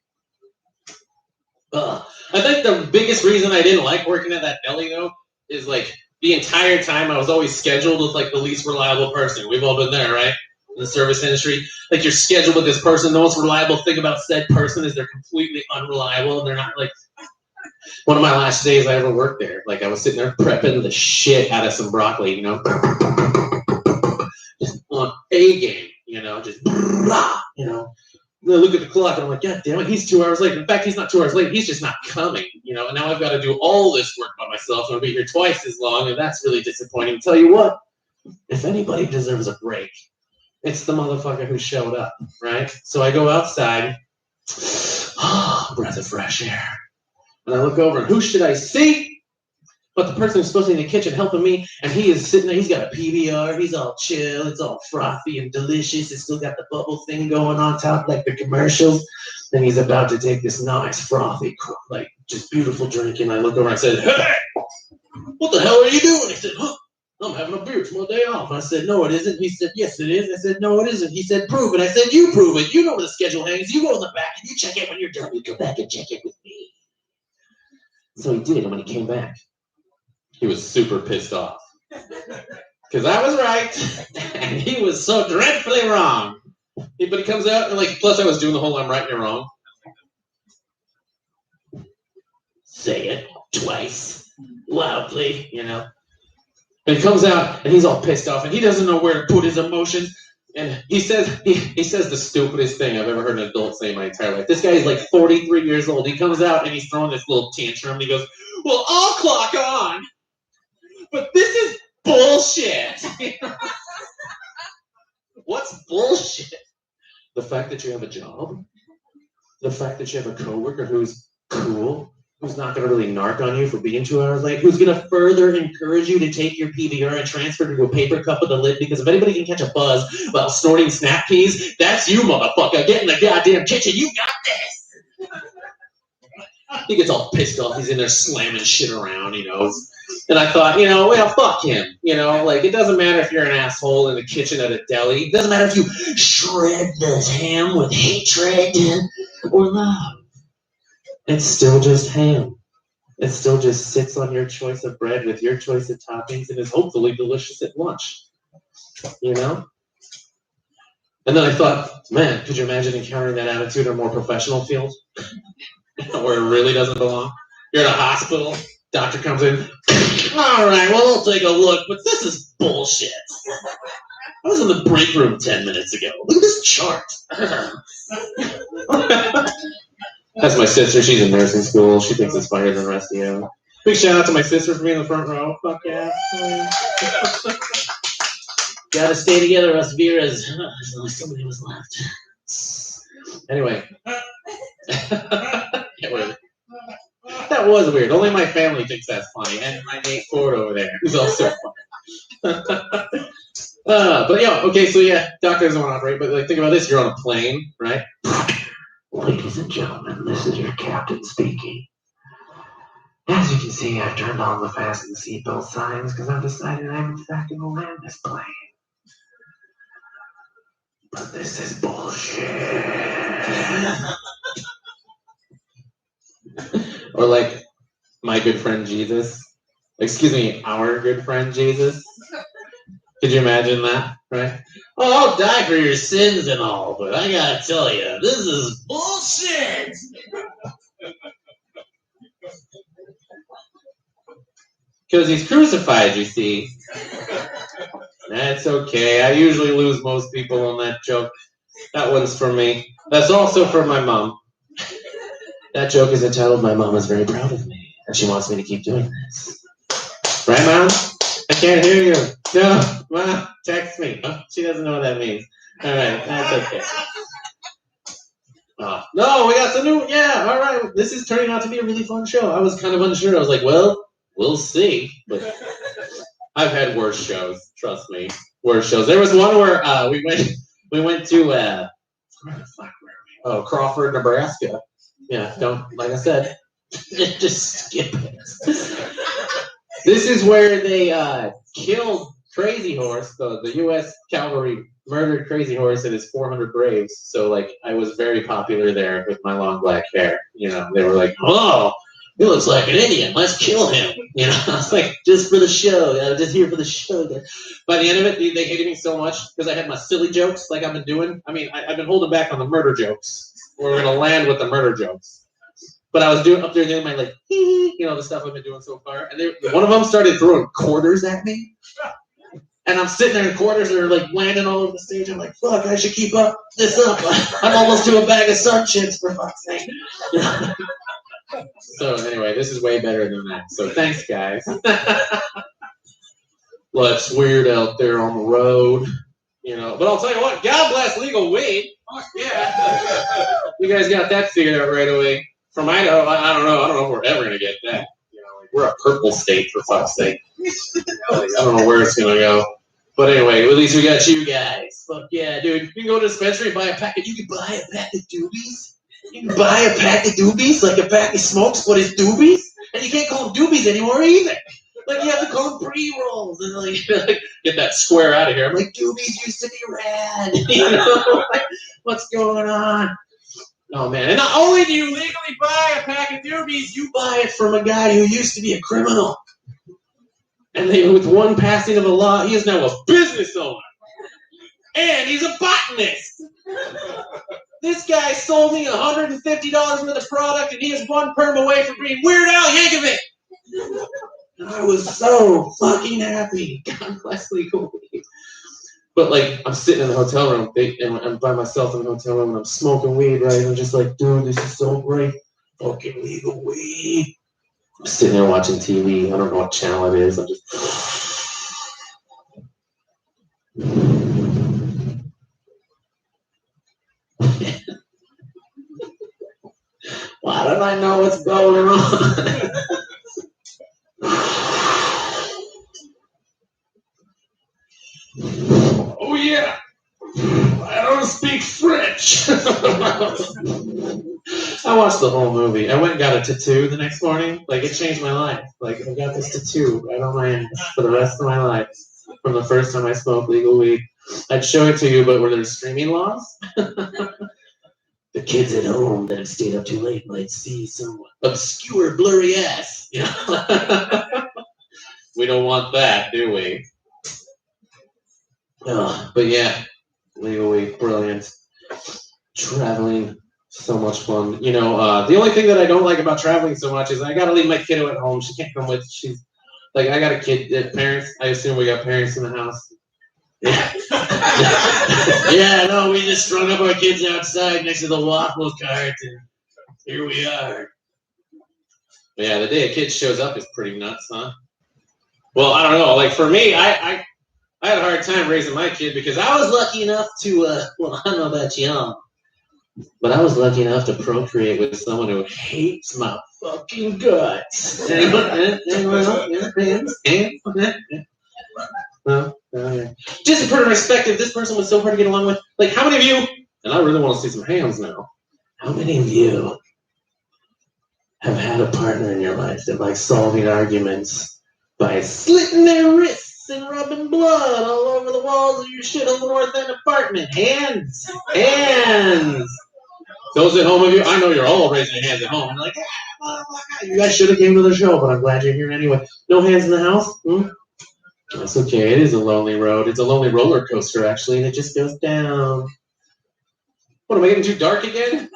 I think the biggest reason I didn't like working at that deli, though, is like the entire time I was always scheduled with like the least reliable person. We've all been there, right? In the service industry. Like you're scheduled with this person. The most reliable thing about said person is they're completely unreliable and they're not like. One of my last days I ever worked there, like I was sitting there prepping the shit out of some broccoli, you know, just on A game, you know, just, you know. And I look at the clock and I'm like, God damn it, he's 2 hours late. In fact, he's not 2 hours late. He's just not coming, you know. And now I've got to do all this work by myself and I'll be here twice as long, and that's really disappointing. Tell you what, if anybody deserves a break, it's the motherfucker who showed up, right? So I go outside, breath of fresh air. And I look over, and who should I see but the person who's supposed to be in the kitchen helping me, and he is sitting there, he's got a PBR, he's all chill, it's all frothy and delicious, it's still got the bubble thing going on top like the commercials, and he's about to take this nice, frothy, like, just beautiful drink, and I look over and I said, hey, what the hell are you doing? He said, huh, I'm having a beer, it's my day off. I said, no, it isn't. He said, yes, it is. I said, no, it isn't. He said, prove it. I said, you prove it. You know where the schedule hangs. You go in the back, and you check it when you're done. You go back and check it with me. So he did, and when he came back, he was super pissed off. Because I was right, and he was so dreadfully wrong. But he comes out, and like, plus I was doing the whole I'm right and you're wrong. Say it twice, loudly, you know. And he comes out, and he's all pissed off, and he doesn't know where to put his emotions. And he says the stupidest thing I've ever heard an adult say in my entire life. This guy is like 43 years old. He comes out and he's throwing this little tantrum. And he goes, well, I'll clock on, but this is bullshit. What's bullshit? The fact that you have a job? The fact that you have a coworker who's cool? Who's not going to really narc on you for being 2 hours late? Who's going to further encourage you to take your PBR and transfer it to a paper cup with a lid? Because if anybody can catch a buzz while snorting snap peas, that's you, motherfucker. Get in the goddamn kitchen. You got this. He gets all pissed off. He's in there slamming shit around, you know. And I thought, you know, well, fuck him. You know, like, it doesn't matter if you're an asshole in the kitchen at a deli. It doesn't matter if you shred the ham with hatred or love. It's still just ham. It still just sits on your choice of bread with your choice of toppings and is hopefully delicious at lunch. You know? And then I thought, man, could you imagine encountering that attitude in a more professional field? Where it really doesn't belong? You're in a hospital, doctor comes in, all right, well, we'll take a look, but this is bullshit. I was in the break room 10 minutes ago. Look at this chart. That's my sister. She's in nursing school. She thinks it's funnier than the rest of you. Big shout out to my sister for being in the front row. Fuck yeah. Gotta stay together, us Veras. There's only somebody was left. Anyway. Yeah, that was weird. Only my family thinks that's funny. And my Nate Ford over there, who's also funny. But yeah, okay, so yeah, doctor doesn't want to operate, but like, think about this. You're on a plane, right? Ladies and gentlemen, this is your captain speaking. As you can see, I've turned on the fasten seatbelt signs because I've decided I'm in fact going to land this plane. But this is bullshit. Or like my good friend Jesus. Excuse me, our good friend Jesus. Could you imagine that, right? Oh, I'll die for your sins and all, but I gotta tell you, this is bullshit! Because he's crucified, you see. That's okay. I usually lose most people on that joke. That one's for me. That's also for my mom. That joke is entitled, My Mom is Very Proud of Me, and she wants me to keep doing this. Right, Mom? I can't hear you. No, Mom, text me. Oh, she doesn't know what that means. All right, that's okay. No, we got some new, yeah, all right. This is turning out to be a really fun show. I was kind of unsure. I was like, well, we'll see. But I've had worse shows, trust me. Worse shows. There was one where we went to, where the fuck were we? Oh, Crawford, Nebraska. Yeah, don't, like I said, just skip it. This is where they killed Crazy Horse, the U.S. Cavalry murdered Crazy Horse and his 400 Braves. So, like, I was very popular there with my long black hair. You know, they were like, oh, he looks like an Indian. Let's kill him. You know, I was like, just for the show. You know, just here for the show. By the end of it, they hated me so much because I had my silly jokes like I've been doing. I mean, I've been holding back on the murder jokes. We're going to land with the murder jokes. But I was doing my, like, you know, the stuff I've been doing so far. And one of them started throwing quarters at me. And I'm sitting there in quarters that are, like, landing all over the stage. I'm like, fuck, I should keep this up. I'm almost to a bag of sun chips, for fuck's sake. So, anyway, this is way better than that. So, thanks, guys. Well, it's weird out there on the road, you know. But I'll tell you what, God bless legal weed. Fuck yeah. You guys got that figured out right away. From Idaho, I don't know if we're ever going to get that. You know, like, we're a purple state, for fuck's sake. I don't know where it's going to go. But anyway, at least we got you guys. Fuck yeah, dude. You can go to the dispensary and buy a packet. You can buy a pack of doobies. You can buy a pack of doobies, like a pack of smokes, but it's doobies. And you can't call them doobies anymore either. Like, you have to call them pre-rolls. And, like, get that square out of here. I'm like, doobies used to be rad. You know? Like, what's going on? Oh, man. And not only do you legally buy a pack of doobies, you buy it from a guy who used to be a criminal. And with one passing of a law, he is now a business owner. And he's a botanist. This guy sold me $150 worth of product, and he is one perm away from being Weird Al Yankovic. And I was so fucking happy. God bless legal weed. But, like, I'm sitting in the hotel room, and I'm by myself in the hotel room, and I'm smoking weed, right? I'm just like, dude, this is so great. Fucking legal weed. I'm sitting there watching TV. I don't know what channel it is. I'm just... Why don't I know what's going on? Oh, yeah. I don't speak French. I watched the whole movie. I went and got a tattoo the next morning. Like, it changed my life. Like, I got this tattoo right on my ass for the rest of my life. From the first time I smoked legal weed. I'd show it to you, but were there streaming laws? The kids at home that have stayed up too late might see some obscure, blurry ass. You know? We don't want that, do we? Oh, but yeah, legal weed, brilliant. Traveling, so much fun. You know, the only thing that I don't like about traveling so much is I gotta leave my kiddo at home. She can't come with. She's like, I got a kid. Parents. I assume we got parents in the house. Yeah. Yeah, no, we just strung up our kids outside next to the waffle cart, and here we are. But yeah, the day a kid shows up is pretty nuts, huh? Well, I don't know. Like, for me, I had a hard time raising my kid because I was lucky enough to, well, I don't know about y'all, but I was lucky enough to procreate with someone who hates my fucking guts. Just to put in perspective, this person was so hard to get along with. Like, how many of you, and I really want to see some hands now, how many of you have had a partner in your life that likes solving arguments by slitting their wrists and rubbing blood all over the walls of your shit on the North End apartment? Hands! Hands! Those at home of you, I know you're all raising your hands at home. You're like, you guys should have came to the show, but I'm glad you're here anyway. No hands in the house? That's okay. It is a lonely road. It's a lonely roller coaster, actually, and it just goes down. What, am I getting too dark again?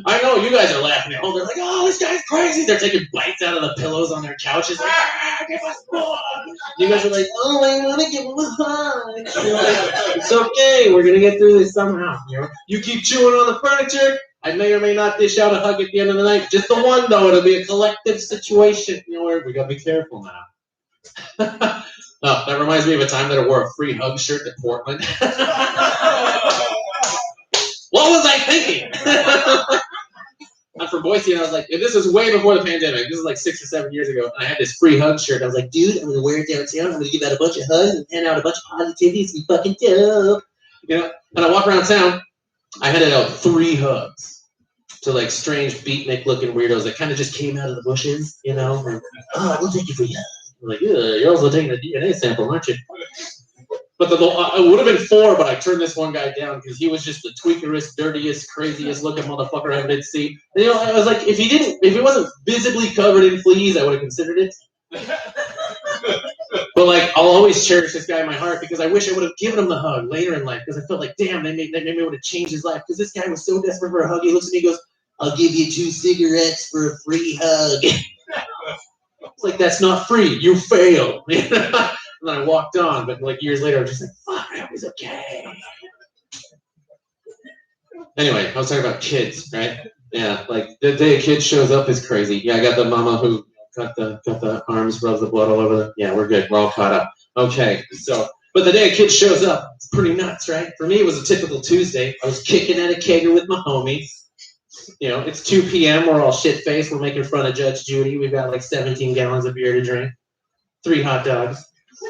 I know you guys are laughing at home. They're like, oh, this guy's crazy. They're taking bites out of the pillows on their couches. Like, give us more. You guys are like, oh, I want to give him a hug. You're like, it's okay. We're going to get through this somehow. You keep chewing on the furniture. I may or may not dish out a hug at the end of the night. Just the one, though. It'll be a collective situation. You know, we got to be careful now. Oh, that reminds me of a time that I wore a free hug shirt at Portland. What was I thinking? I'm from Boise, and I was like, and this was way before the pandemic. This is like 6 or 7 years ago. And I had this free hug shirt. I was like, dude, I'm going to wear it downtown. I'm going to give out a bunch of hugs and hand out a bunch of positivity. It's going to be fucking dope. You know? And I walk around town, I handed out 3 hugs to like strange beatnik looking weirdos that kind of just came out of the bushes, you know. And, oh, we'll take you for you. I'm like, yeah, you're also taking a DNA sample, aren't you? But it would have been 4, but I turned this one guy down because he was just the tweakerest, dirtiest, craziest looking motherfucker I ever did see. And, you know, I was like, if he wasn't visibly covered in fleas, I would have considered it. But like, I'll always cherish this guy in my heart because I wish I would have given him the hug later in life because I felt like, damn, they made me would have changed his life because this guy was so desperate for a hug. He looks at me and goes, "I'll give you 2 cigarettes for a free hug." It's like, that's not free. You fail. And then I walked on, but like years later, I was just like, fuck, I was okay. Anyway, I was talking about kids, right? Yeah, like the day a kid shows up is crazy. Yeah, I got the mama who got the arms, rubs the blood all over them. Yeah, we're good. We're all caught up. Okay, so, but the day a kid shows up, it's pretty nuts, right? For me, it was a typical Tuesday. I was kicking at a kegger with my homies. You know, it's 2 p.m. We're all shit-faced. We're making fun of Judge Judy. We've got like 17 gallons of beer to drink, 3 hot dogs.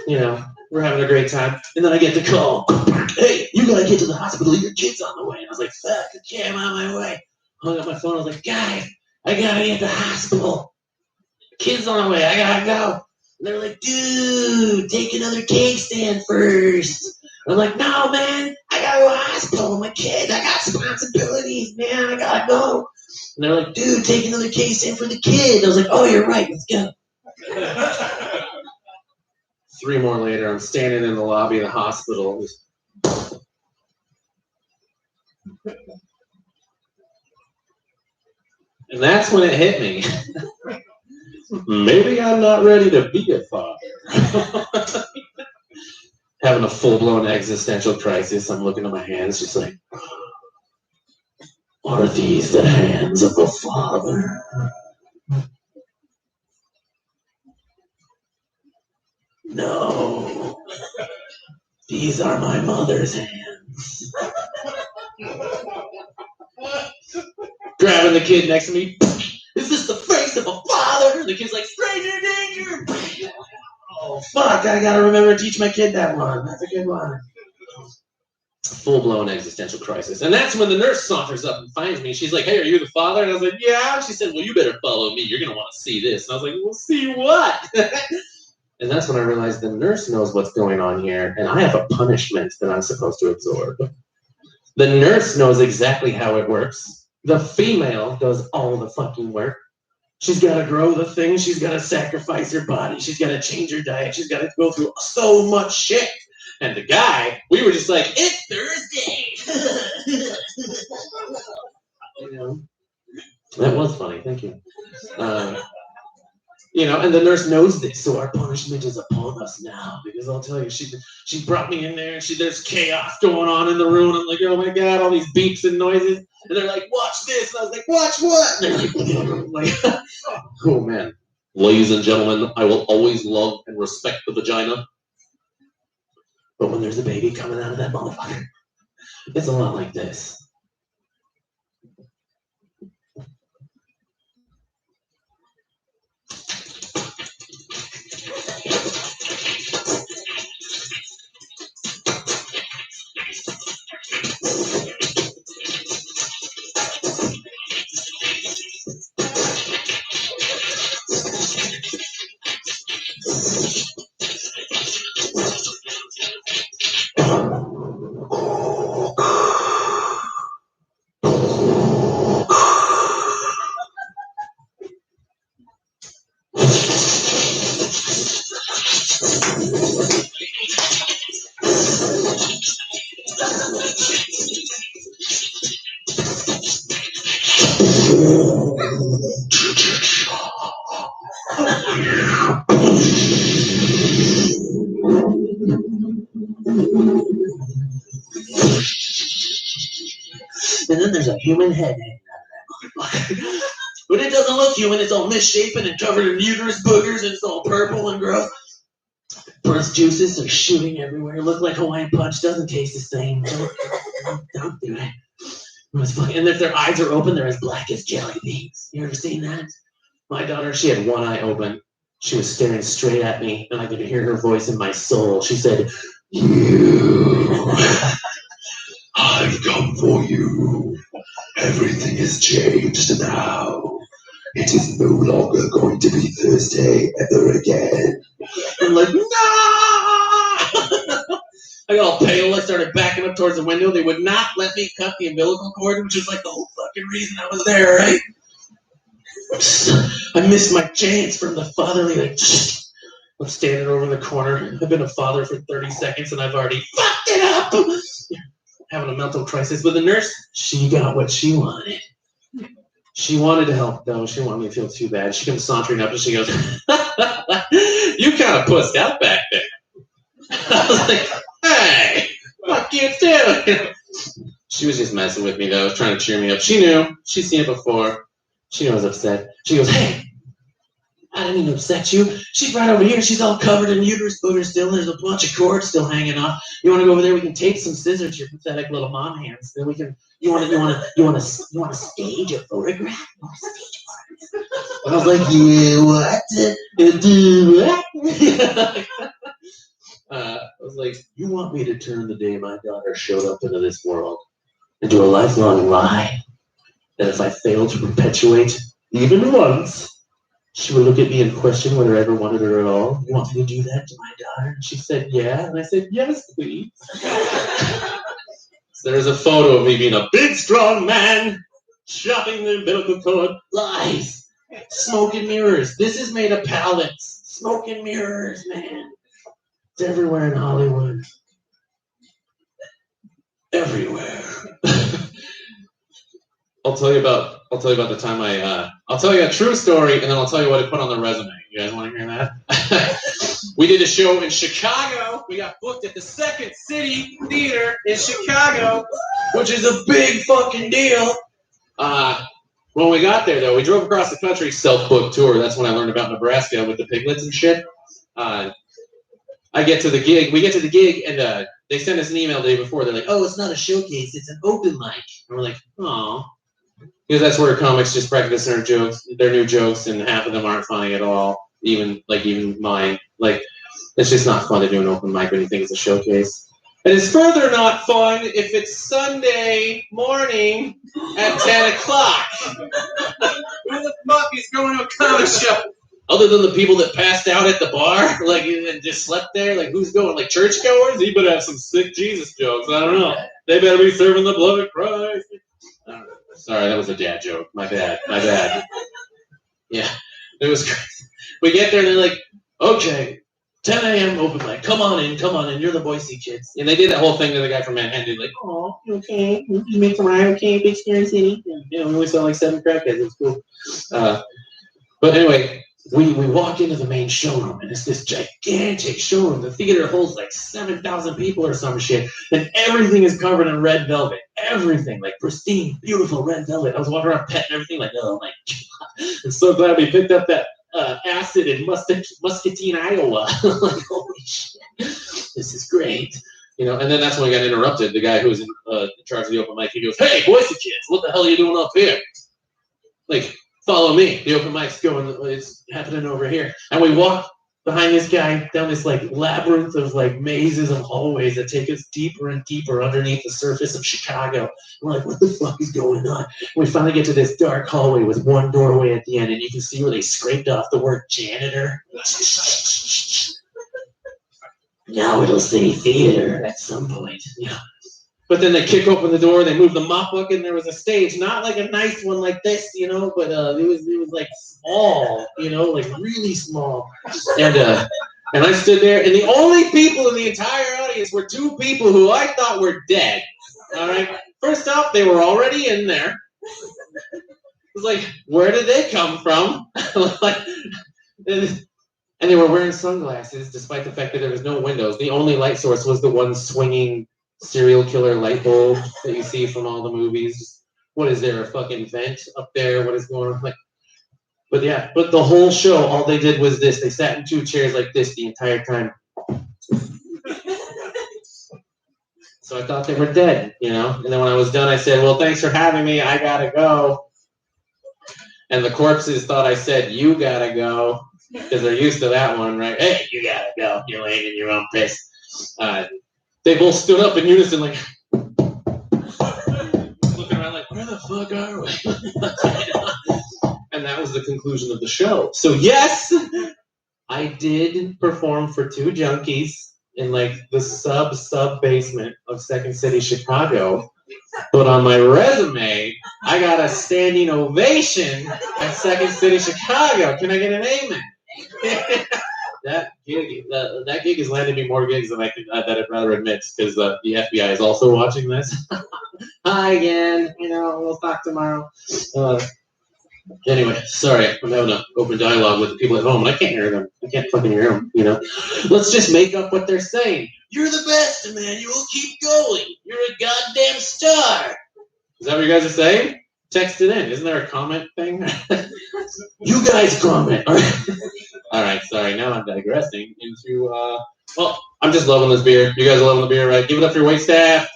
You know, we're having a great time. And then I get the call. Hey, you gotta get to the hospital. Your kid's on the way. And I was like, fuck, okay, I'm on my way. Hung up my phone. I was like, guys, I gotta get to the hospital. Kid's on the way. I gotta go. And they're like, dude, take another cake stand first. And I'm like, no, man, I gotta go to the hospital. My kid, I got responsibilities, man. I gotta go. And they're like, dude, take another cake stand for the kid. And I was like, oh, you're right. Let's go. 3 more later, I'm standing in the lobby of the hospital. And that's when it hit me. Maybe I'm not ready to be a father. Having a full-blown existential crisis. I'm looking at my hands just like, are these the hands of a father? No. These are my mother's hands. Grabbing the kid next to me. Is this the face of a father? And the kid's like, stranger danger. Oh, fuck, I gotta remember to teach my kid that one. That's a good one. Full-blown existential crisis. And that's when the nurse saunters up and finds me. She's like, hey, are you the father? And I was like, yeah. She said, well, you better follow me. You're gonna want to see this. And I was like, well, see what? And that's when I realized the nurse knows what's going on here, and I have a punishment that I'm supposed to absorb. The nurse knows exactly how it works. The female does all the fucking work. She's got to grow the thing. She's got to sacrifice her body. She's got to change her diet. She's got to go through so much shit. And the guy, we were just like, it's Thursday. You know, that was funny. Thank you. You know, and the nurse knows this, so our punishment is upon us now. Because I'll tell you, she brought me in there, and there's chaos going on in the room. I'm like, oh my god, all these beeps and noises. And they're like, watch this. And I was like, watch what? And they're like, oh man. Ladies and gentlemen, I will always love and respect the vagina. But when there's a baby coming out of that motherfucker, it's a lot like this. And then there's a human head hanging out of that motherfucker. But it doesn't look human. It's all misshapen and covered in uterus boogers, and it's all purple and gross. Birth juices are shooting everywhere. Look like Hawaiian Punch. Doesn't taste the same. Don't do it. And if their eyes are open, they're as black as jelly beans. You ever seen that? My daughter, she had one eye open. She was staring straight at me, and I could hear her voice in my soul. She said, you. I've come for you. Everything has changed now. It is no longer going to be Thursday ever again. I'm like, no! I got all pale. I started backing up towards the window. They would not let me cut the umbilical cord, which was like the whole fucking reason I was there, right? I missed my chance from the fatherly, like, I'm standing over in the corner. I've been a father for 30 seconds and I've already fucked it up. Having a mental crisis. But the nurse, she got what she wanted. She wanted to help, though. She wanted me to feel too bad. She comes sauntering up and she goes, you kind of pussed out back there. I was like, hey, fuck you too. She was just messing with me, though, trying to cheer me up. She knew. She's seen it before. She knew I was upset. She goes, hey, I didn't mean to upset you. She's right over here. She's all covered in uterus boogers still. There's a bunch of cords still hanging off. You want to go over there? We can tape some scissors to your pathetic little mom hands. Then we can. You want to stage a photograph? You want to stage a photograph? And I was like, yeah, what? Do what? I was like, you want me to turn the day my daughter showed up into this world into a lifelong lie that if I fail to perpetuate even once, she would look at me and question whether I ever wanted her at all. You want me to do that to my daughter? And she said, yeah. And I said, yes, please. So there's a photo of me being a big, strong man, chopping the umbilical cord. Lies. Smoke and mirrors. This is made of pallets. Smoke and mirrors, man. It's everywhere in Hollywood. Everywhere. I'll tell you about the time I'll tell you a true story, and then I'll tell you what I put on the resume. You guys want to hear that? We did a show in Chicago. We got booked at the Second City Theater in Chicago, which is a big fucking deal. When we got there, though, we drove across the country, self-booked tour. That's when I learned about Nebraska with the piglets and shit. We get to the gig, and they sent us an email the day before. They're like, oh, it's not a showcase, it's an open mic. And we're like, oh. Because that's where comics just practice their new jokes, and half of them aren't funny at all. Even mine. Like, it's just not fun to do an open mic when you think it's a showcase. And it's further not fun if it's Sunday morning at 10 o'clock. Who the fuck is going to a comedy show? Other than the people that passed out at the bar, like, and just slept there, like, who's going? Like, churchgoers? He better have some sick Jesus jokes. I don't know. They better be serving the blood of Christ. I don't know. Sorry, that was a dad joke. My bad. Yeah, it was crazy. We get there, and they're like, okay, 10 a.m. open mic. Come on in. You're the Boise kids. And they did that whole thing to the guy from Manhattan, did like, oh, okay, you make the ride, okay, big scary city. You know, we only saw like 7 crackheads. It's cool. But anyway, we walk into the main showroom, and it's this gigantic showroom. The theater holds like 7,000 people or some shit, and everything is covered in red velvet. Everything, like pristine, beautiful red velvet. I was walking around petting everything, like, oh my god. I'm so glad we picked up that acid in Muscatine, Iowa. Like, holy shit, this is great. You know, and then that's when we got interrupted. The guy who was in charge of the open mic, he goes, hey, Boise kids, what the hell are you doing up here? Like, follow me. The open mic's going, it's happening over here. And we walk behind this guy down this like labyrinth of like mazes and hallways that take us deeper and deeper underneath the surface of Chicago. We're like, what the fuck is going on? And we finally get to this dark hallway with one doorway at the end, and you can see where they scraped off the word janitor. Now it'll say theater at some point. Yeah. But then they kick open the door, they move the mop bucket, and there was a stage, not like a nice one like this, you know, but it was like small, you know, like really small. And I stood there, and the only people in the entire audience were 2 people who I thought were dead. All right. First off, they were already in there. It was like, where did they come from? And they were wearing sunglasses, despite the fact that there was no windows. The only light source was the one swinging serial killer light bulb that you see from all the movies. What is there, a fucking vent up there? What is going on? Like, but yeah, but the whole show, all they did was this. They sat in 2 chairs like this the entire time. So I thought they were dead, you know? And then when I was done, I said, well, thanks for having me. I gotta go. And the corpses thought I said, you gotta go. Because they're used to that one, right? Hey, you gotta go. You're laying in your own piss. They both stood up in unison, like, was the conclusion of the show. So yes, I did perform for 2 junkies in like the sub basement of Second City, Chicago. But on my resume, I got a standing ovation at Second City, Chicago. Can I get an amen? That gig has landed me more gigs than that I'd rather admit, because the FBI is also watching this. Hi again. We'll talk tomorrow. Anyway, sorry, I'm having an open dialogue with the people at home, and I can't hear them. I can't fucking hear them. Let's just make up what they're saying. You're the best, Emmanuel. Keep going. You're a goddamn star. Is that what you guys are saying? Text it in. Isn't there a comment thing? You guys comment. All right, sorry. Now I'm digressing into, well, I'm just loving this beer. You guys are loving the beer, right? Give it up for your wait staff.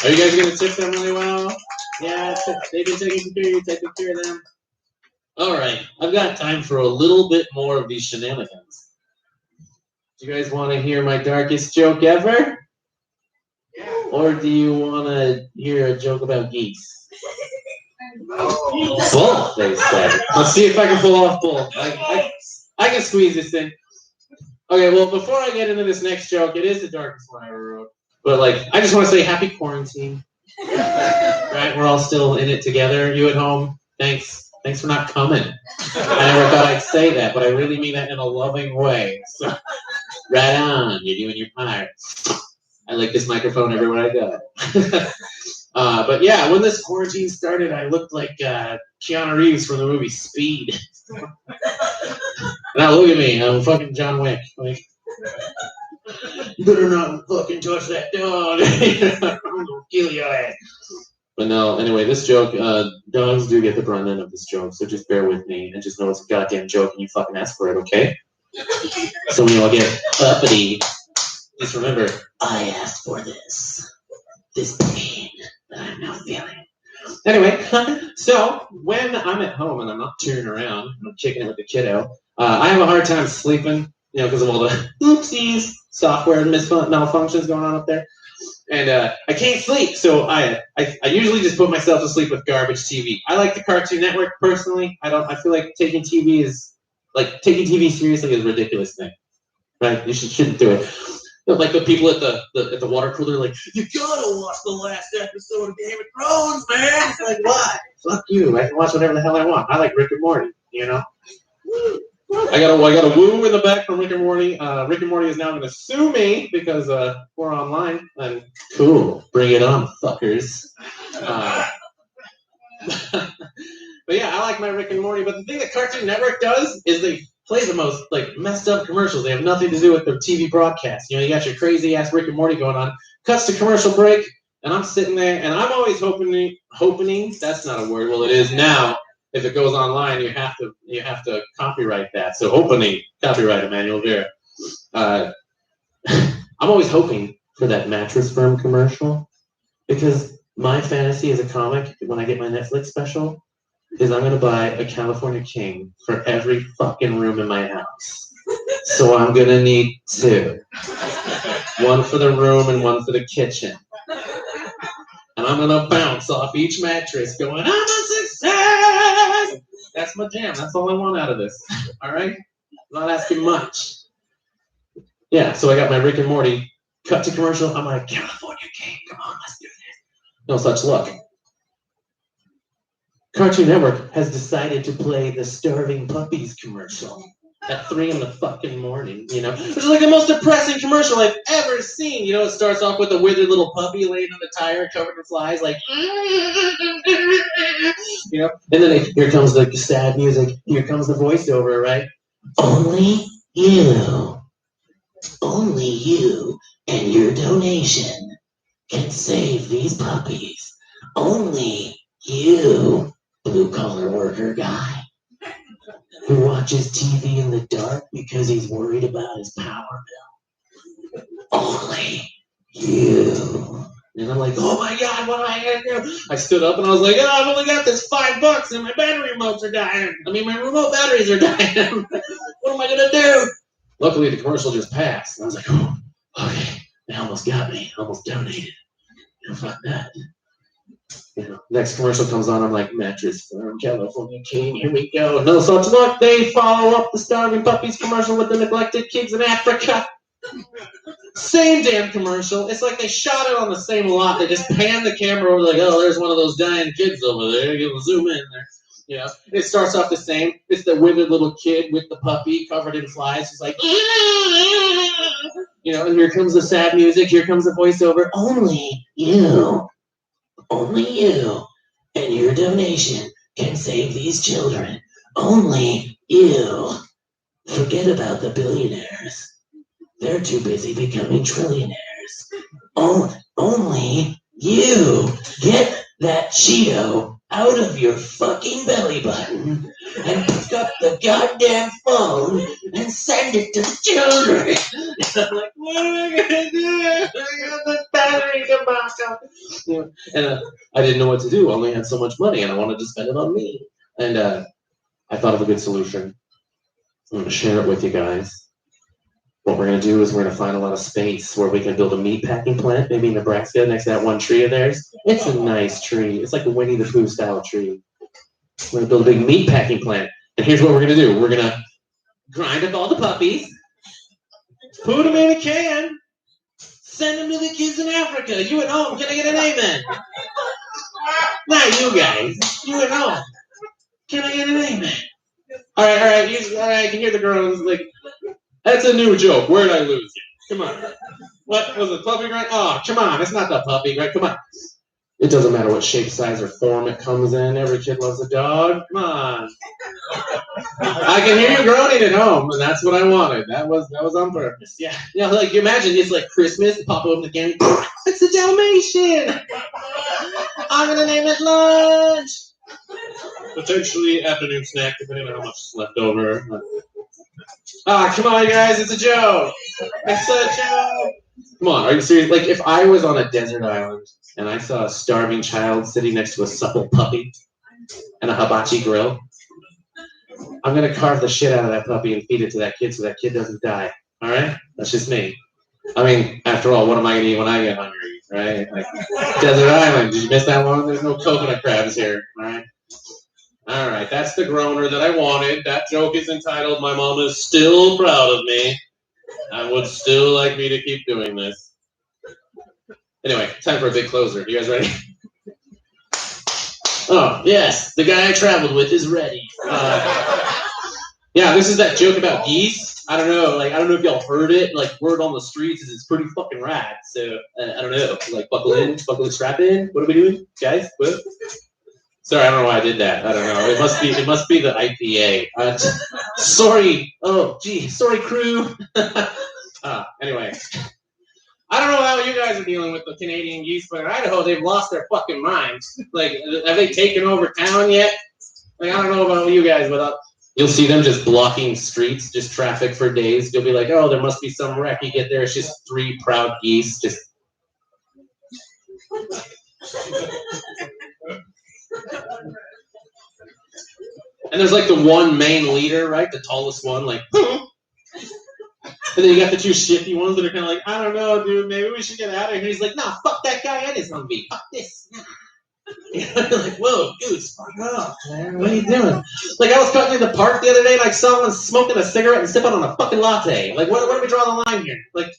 Are you guys going to tip them really well? Yeah, they've been taking care of them. All right, I've got time for a little bit more of these shenanigans. Do you guys want to hear my darkest joke ever? Or do you want to hear a joke about geese? Both, they said. Let's see if I can pull off both. I can squeeze this in. Okay, well, before I get into this next joke, it is the darkest one I ever wrote. But, I just want to say happy quarantine. Right? We're all still in it together. You at home, thanks. Thanks for not coming. I never thought I'd say that, but I really mean that in a loving way. So, right on. You're doing your part. I like this microphone everywhere I go. But yeah, when this quarantine started, I looked like Keanu Reeves from the movie Speed. Now look at me, I'm fucking John Wick. You better not fucking touch that dog. I'm gonna kill your ass. But no, anyway, this joke, dogs do get the brunt end of this joke, so just bear with me and just know it's a goddamn joke and you fucking ask for it, okay? So when you all get uppity, just remember, I asked for this. This pain that I'm now feeling. Anyway, so when I'm at home and I'm not touring around, I'm kicking it with the kiddo, I have a hard time sleeping, because of all the oopsies, software malfunctions going on up there. And I can't sleep, so I usually just put myself to sleep with garbage TV. I like the Cartoon Network personally. I feel like taking TV seriously is a ridiculous thing. Right? You shouldn't do it. Like the people at the water cooler, like, you gotta watch the last episode of Game of Thrones, man. It's like, why? Fuck you. I can watch whatever the hell I want. I like Rick and Morty, I got a woo in the back from Rick and Morty. Rick and Morty is now going to sue me because we're online. And cool, bring it on, fuckers. But yeah, I like my Rick and Morty. But the thing that Cartoon Network does is they play the most messed up commercials. They have nothing to do with their TV broadcast. You got your crazy ass Rick and Morty going on. Cuts to commercial break, and I'm sitting there, and I'm always hoping. That's not a word. Well, it is now. If it goes online, you have to copyright that. So opening copyright Emmanuel Vera. I'm always hoping for that Mattress Firm commercial, because my fantasy as a comic when I get my Netflix special is I'm gonna buy a California King for every fucking room in my house. So I'm gonna need 2. One for the room and one for the kitchen. And I'm gonna bounce off each mattress going, I'm a success! That's my jam. That's all I want out of this. All right? I'm not asking much. Yeah, so I got my Rick and Morty. Cut to commercial. I'm like, California King, come on, let's do this. No such luck. Cartoon Network has decided to play the Starving Puppies commercial at 3 in the fucking morning, which is like the most depressing commercial I've ever seen. It starts off with a withered little puppy laying on the tire covered in flies, like, and then here comes the sad music. Here comes the voiceover, right? Only you and your donation can save these puppies. Only you, blue-collar worker guy, who watches TV in the dark because he's worried about his power bill. Only you. And I'm like, oh my God, what am I gonna do? I stood up and I was like, oh, I've only got this $5 and my battery remotes are dying. My remote batteries are dying. What am I gonna do? Luckily, the commercial just passed. And I was like, oh, okay, they almost got me. Almost donated. Fuck that. You know, next commercial comes on, I'm like, Mattress Firm, California King, here we go. No such luck, they follow up the starving puppies commercial with the neglected kids in Africa. Same damn commercial. It's like they shot it on the same lot. They just pan the camera over, like, oh, there's one of those dying kids over there. You zoom in there. You know, it starts off the same. It's the withered little kid with the puppy covered in flies. He's like, you know, and here comes the sad music. Here comes the voiceover. Only you and your donation can save these children. Only you. Forget about the billionaires. They're too busy becoming trillionaires. Only you get that Cheeto out of your fucking belly button and pick up the goddamn phone and send it to the children. I'm like, what am I gonna do? I got the battery tobacco. You know, and I didn't know what to do. I only had so much money, and I wanted to spend it on me. And I thought of a good solution. I'm gonna share it with you guys. What we're going to do is we're going to find a lot of space where we can build a meat packing plant, maybe in Nebraska, next to that one tree of theirs. It's a nice tree. It's like a Winnie the Pooh style tree. We're going to build a big meat packing plant. And here's what we're going to do. We're going to grind up all the puppies, put them in a can, send them to the kids in Africa. You at home, can I get an amen? Not you guys. You at home. Can I get an amen? All right. All right, I can hear the groans. Like, that's a new joke. Where'd I lose you? Come on. What was it? Puppy grind? Oh, come on. It's not the puppy grind. Come on. It doesn't matter what shape, size, or form it comes in. Every kid loves a dog. Come on. I can hear you groaning at home, and that's what I wanted. That was on purpose. Yeah. You know, like, you imagine it's like Christmas, pop open the can. It's a Dalmatian. I'm gonna name it Lunch. Potentially afternoon snack, depending on how much is left over. Come on, guys, it's a joke. It's a joke. Come on, are you serious? Like, if I was on a desert island and I saw a starving child sitting next to a supple puppy and a hibachi grill, I'm going to carve the shit out of that puppy and feed it to that kid so that kid doesn't die. All right? That's just me. I mean, after all, what am I going to eat when I get hungry, right? Like, desert island. Did you miss that one? There's no coconut crabs here, all right? All right, that's the groaner that I wanted. That joke is entitled, My Mom is Still Proud of Me and Would Still Like Me to Keep Doing This. Anyway, time for a big closer. You guys ready? Oh, yes, the guy I traveled with is ready. Yeah, this is that joke about geese. I don't know if y'all heard it. Like, word on the streets is it's pretty fucking rad. So, I don't know. Like, buckle in, strap in. What are we doing, guys? What? Sorry, I don't know why I did that. I don't know. It must be the IPA. Sorry. Oh, gee. Sorry, crew. Anyway. I don't know how you guys are dealing with the Canadian geese, but in Idaho, they've lost their fucking minds. Like, have they taken over town yet? Like, I don't know about you guys, but you'll see them just blocking streets, just traffic for days. You'll be like, oh, there must be some wreck. You get there, it's just 3 proud geese just... And there's like the one main leader, right? The tallest one, like, and then you got the 2 shifty ones that are kind of like, I don't know, dude, maybe we should get out of here. And he's like, nah, fuck that guy and his Humvee. Fuck this. You're like, whoa, dude, fuck off, man. What are you doing? Like, I was cutting in the park the other day, like, someone smoking a cigarette and sipping on a fucking latte. Like, what do we draw the line here? Like,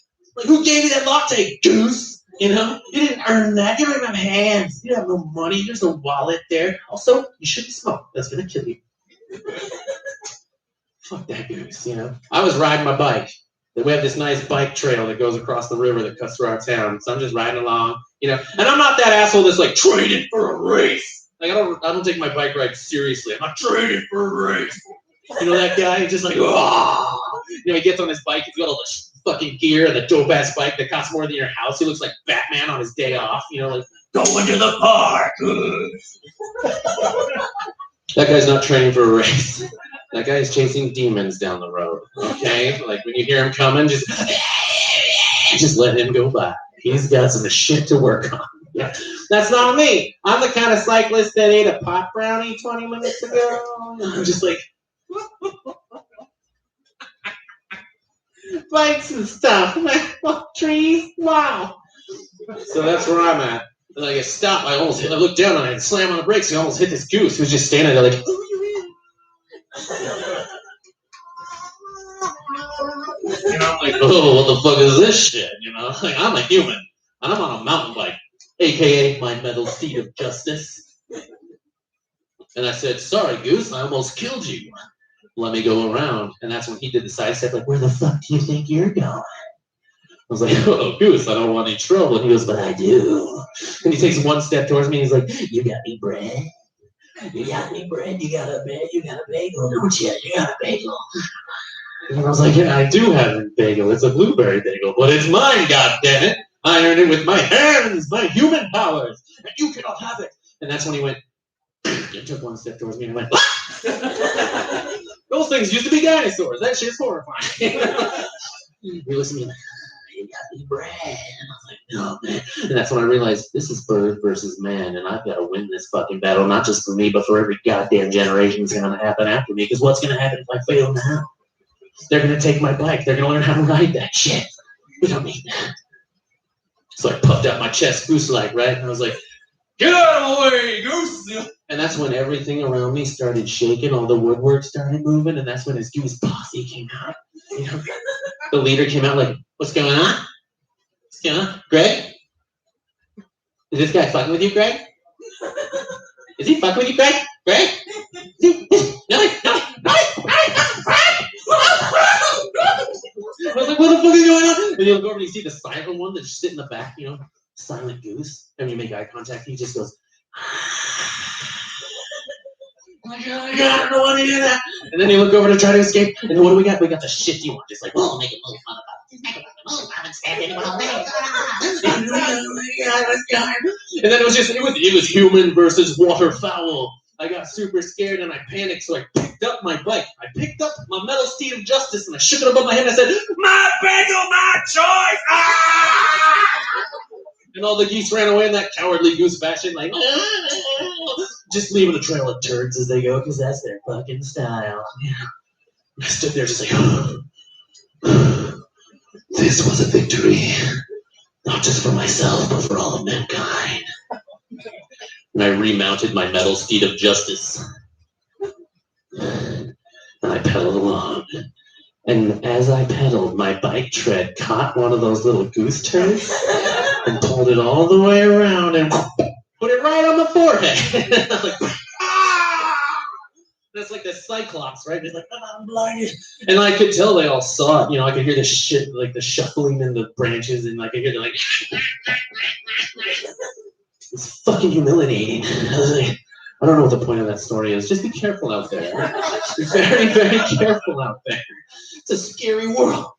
who gave you that latte, goose? You know? You didn't earn that. You don't even have hands. You have no money. There's no wallet there. Also, you shouldn't smoke. That's going to kill you. Fuck that goose, you know? I was riding my bike. We have this nice bike trail that goes across the river that cuts through our town. So I'm just riding along, you know? And I'm not that asshole that's like training for a race. Like, I don't take my bike ride seriously. I'm not training for a race. You know that guy? He's just like, oh. You know, he gets on his bike. He's got all the fucking gear and the dope-ass bike that costs more than your house. He looks like Batman on his day off. You know, like, going to the park. That guy's not training for a race. That guy is chasing demons down the road, okay? Like, when you hear him coming, just let him go by. He's got some shit to work on. Yeah. That's not me. I'm the kind of cyclist that ate a pot brownie 20 minutes ago. I'm just like... Bikes and stuff. Trees. Wow. So that's where I'm at. And I get stopped. I looked down and I slam on the brakes. And I almost hit this goose who was just standing there like. You know, I'm like, oh, what the fuck is this shit? You know, like I'm a human and I'm on a mountain bike, aka my metal steed of justice. And I said, sorry, goose, I almost killed you. Let me go around. And that's when he did the sidestep, like, where the fuck do you think you're going? I was like, oh, goose, I don't want any trouble. And he goes, but I do. And he takes one step towards me and he's like, you got any bread? You got any bread? You got a bagel, don't you? You got a bagel. And I was like, yeah, I do have a bagel. It's a blueberry bagel, but it's mine, goddammit. I earned it with my hands, my human powers, and you cannot have it. And that's when he went, and took one step towards me and went, those things used to be dinosaurs. That shit's horrifying. He looks at me like, you got any bread? And I was like, no, man. And that's when I realized this is bird versus man, and I've got to win this fucking battle, not just for me, but for every goddamn generation that's going to happen after me. Because what's going to happen if I fail now? They're going to take my bike. They're going to learn how to ride that shit. We don't need that. So I puffed out my chest goose-like, right? And I was like, get out of the way, goose! And that's when everything around me started shaking. All the woodwork started moving. And that's when his goose posse came out. You know, the leader came out like, what's going on? What's going on? Greg? Is this guy fucking with you, Greg? Is he fucking with you, Greg? Greg? No. I was like, what the fuck is going on? And you'll go over and you see the silent one that's sitting in the back, you know, silent goose. And you make eye contact, he just goes, oh my god, I don't want to do that. And then you look over to try to escape, and then what do we got? We got the shifty one, just like, oh, make a move, motherfucker. I haven't stabbed anyone all day. And then it was human versus waterfowl. I got super scared and I panicked, so I picked up my bike. I picked up my metal steed of justice and I shook it above my head and I said, my bagel, my choice! Ah! And all the geese ran away in that cowardly goose fashion, like, just leaving a trail of turds as they go, because that's their fucking style. I stood there just like, This was a victory. not just for myself, but for all of mankind. And I remounted my metal steed of justice. And I pedaled along. And as I pedaled, my bike tread caught one of those little goose turds and pulled it all the way around and put it right on the forehead. Like, ah! That's like the Cyclops, right? It's like, I'm blinded. And I could tell they all saw it. You know, I could hear the shit, like the shuffling in the branches, and I could hear them like, it's fucking humiliating. I was like, I don't know what the point of that story is. Just be careful out there. Be very, very careful out there. It's a scary world.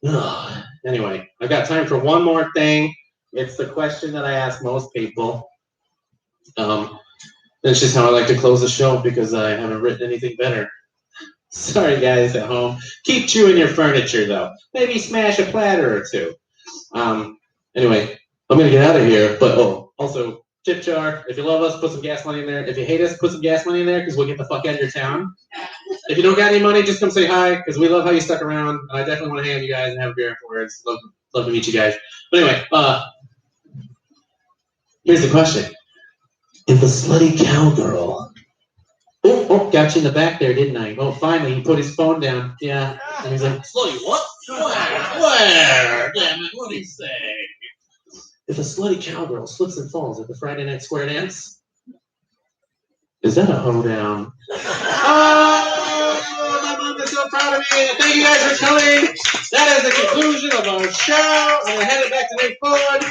Ugh. Anyway, I've got time for one more thing. It's the question that I ask most people. It's just how I like to close the show because I haven't written anything better. Sorry, guys at home. Keep chewing your furniture, though. Maybe smash a platter or two. Anyway, I'm going to get out of here. But, also, tip jar. If you love us, put some gas money in there. If you hate us, put some gas money in there because we'll get the fuck out of your town. If you don't got any money, just come say hi because we love how you stuck around. And I definitely want to hang with you guys and have a beer afterwards. Love to meet you guys. But anyway, here's the question. If a slutty cowgirl... Oh, got you in the back there, didn't I? Oh, finally, he put his phone down. Yeah. And he's like, slutty what? Where? Damn it, what did he say? If a slutty cowgirl slips and falls at the Friday Night Square Dance, is that a hoedown? Oh, my mom is so proud of me. Thank you guys for coming. That is the conclusion of our show. I'm going to hand it back to Nick Ford.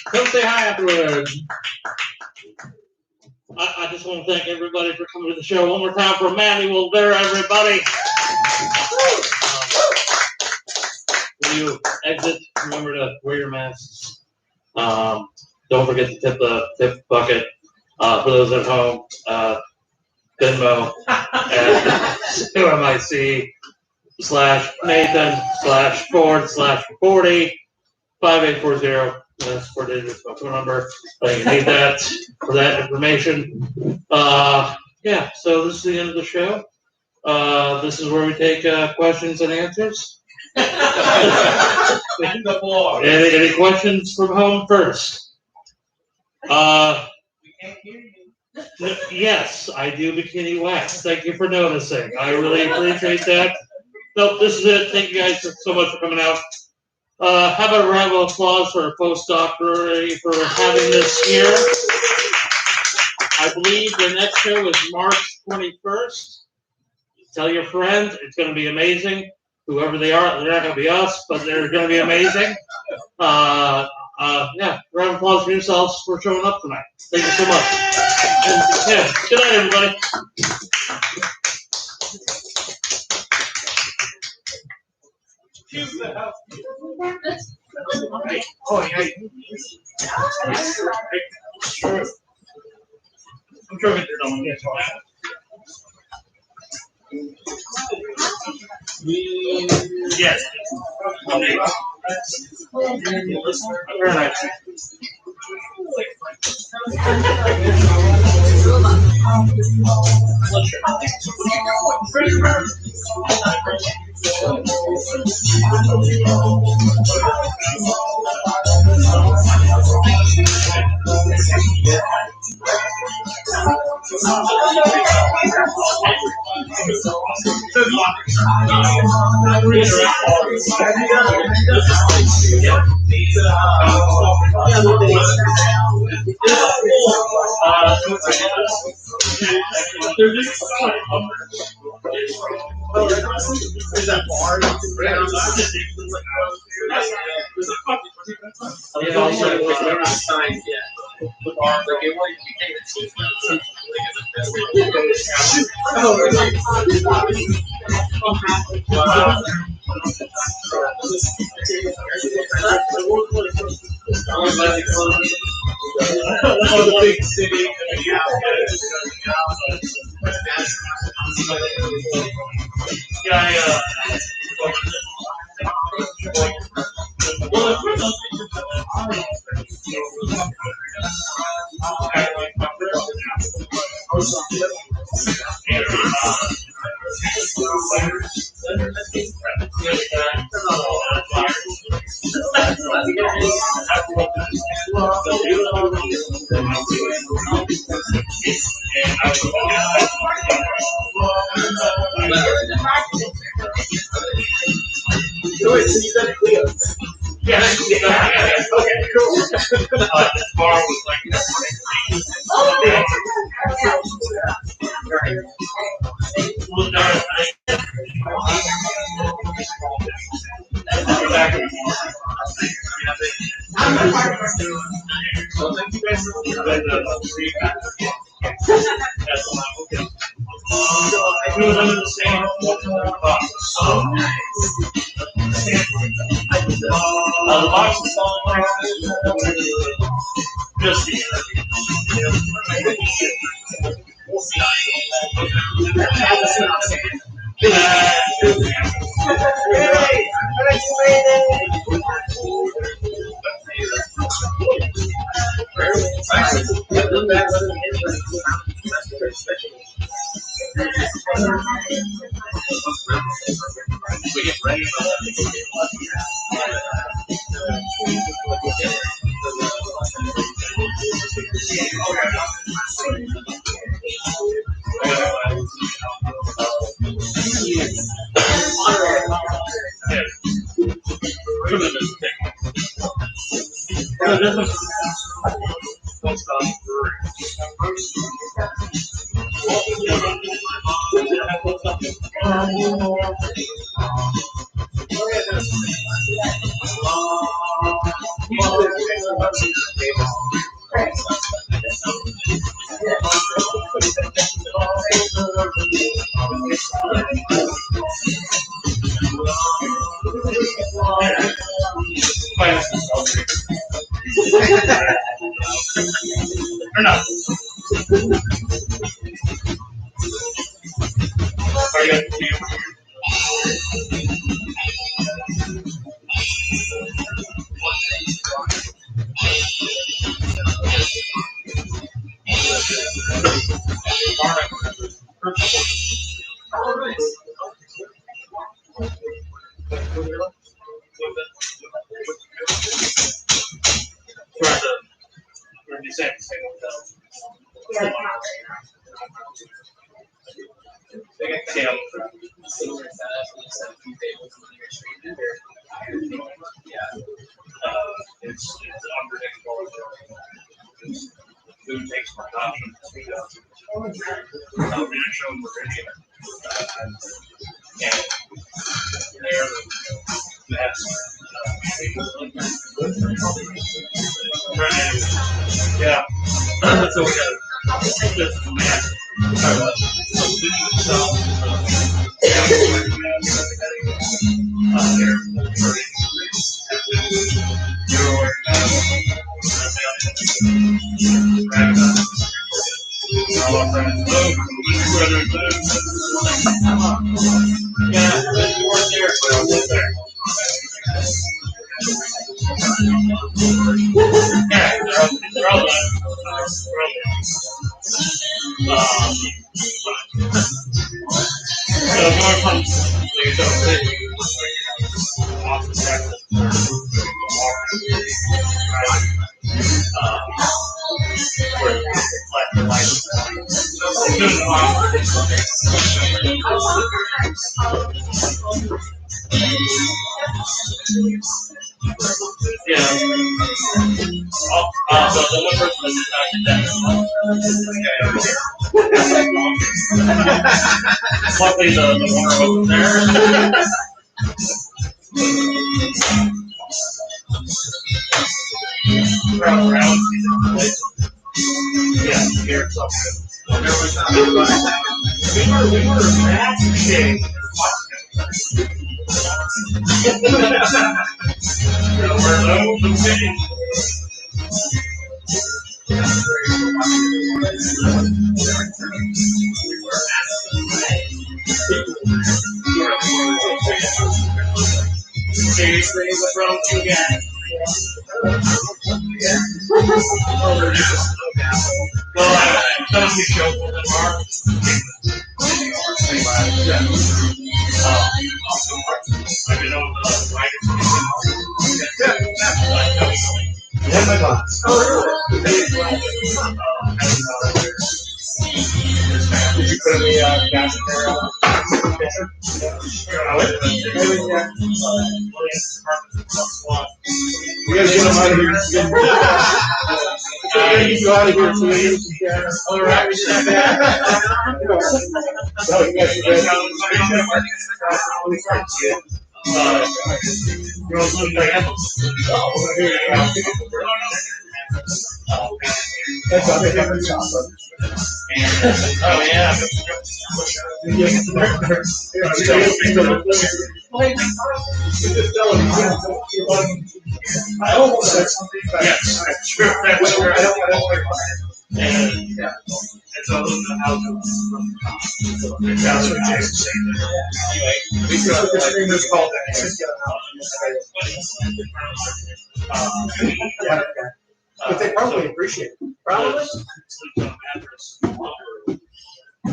Come say hi afterwards. I just want to thank everybody for coming to the show. One more time for Manuel there, everybody. When you exit, remember to wear your masks. Don't forget to tip the tip bucket. For those at home, Venmo at UMIC/Nathan/Ford/40 That's 4 digits my phone number. You need that for that information. Yeah, so this is the end of the show. This is where we take questions and answers. Any questions from home first? Yes, I do bikini wax. Thank you for noticing. I really appreciate that. Nope, this is it. Thank you guys so much for coming out. How about a round of applause for our postdoc Brewery for having this here. I believe the next show is March 21st. Tell your friends. It's going to be amazing. Whoever they are, they're not going to be us, but they're going to be amazing. Yeah, round of applause for yourselves for showing up tonight. Thank you so much. And, yeah, good night, everybody. Oh, yeah. I'm sure they're done. Yes. Very nice. Or not. Are you Same hotel. They got Yeah. similar setup, and set a few tables when you're streaming, or yeah. It's unpredictable. Food takes more time to speed up. We didn't show them Meridian. And they're the best. Yeah. So we got this man. They're all done. So more fun. Yeah. So the one person that luckily the owner wasn't there. Around. Yeah, here something. We were that big. We're low, but big. Seriously, what's wrong with you guys? Well, I don't be show for the bar. I don't know Yeah, my box. Did you put in the gas in there? We gotta get them out of here. Get you out of here so we can get some gas. all right, we should have that. No, you guys are You're also like That's all they have in shop. oh yeah. I almost said something, but Yes, true. That's true. I don't And so that's what Jason said. Anyway, the stream is called that. Yeah, but they probably appreciate it. Probably.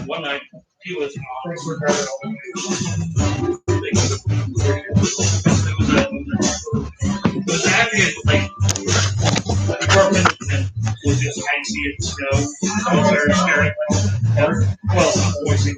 One night he was Thanks for grabbing it was actually like the apartment was just icy and snow. I was very scary. Well, voicing.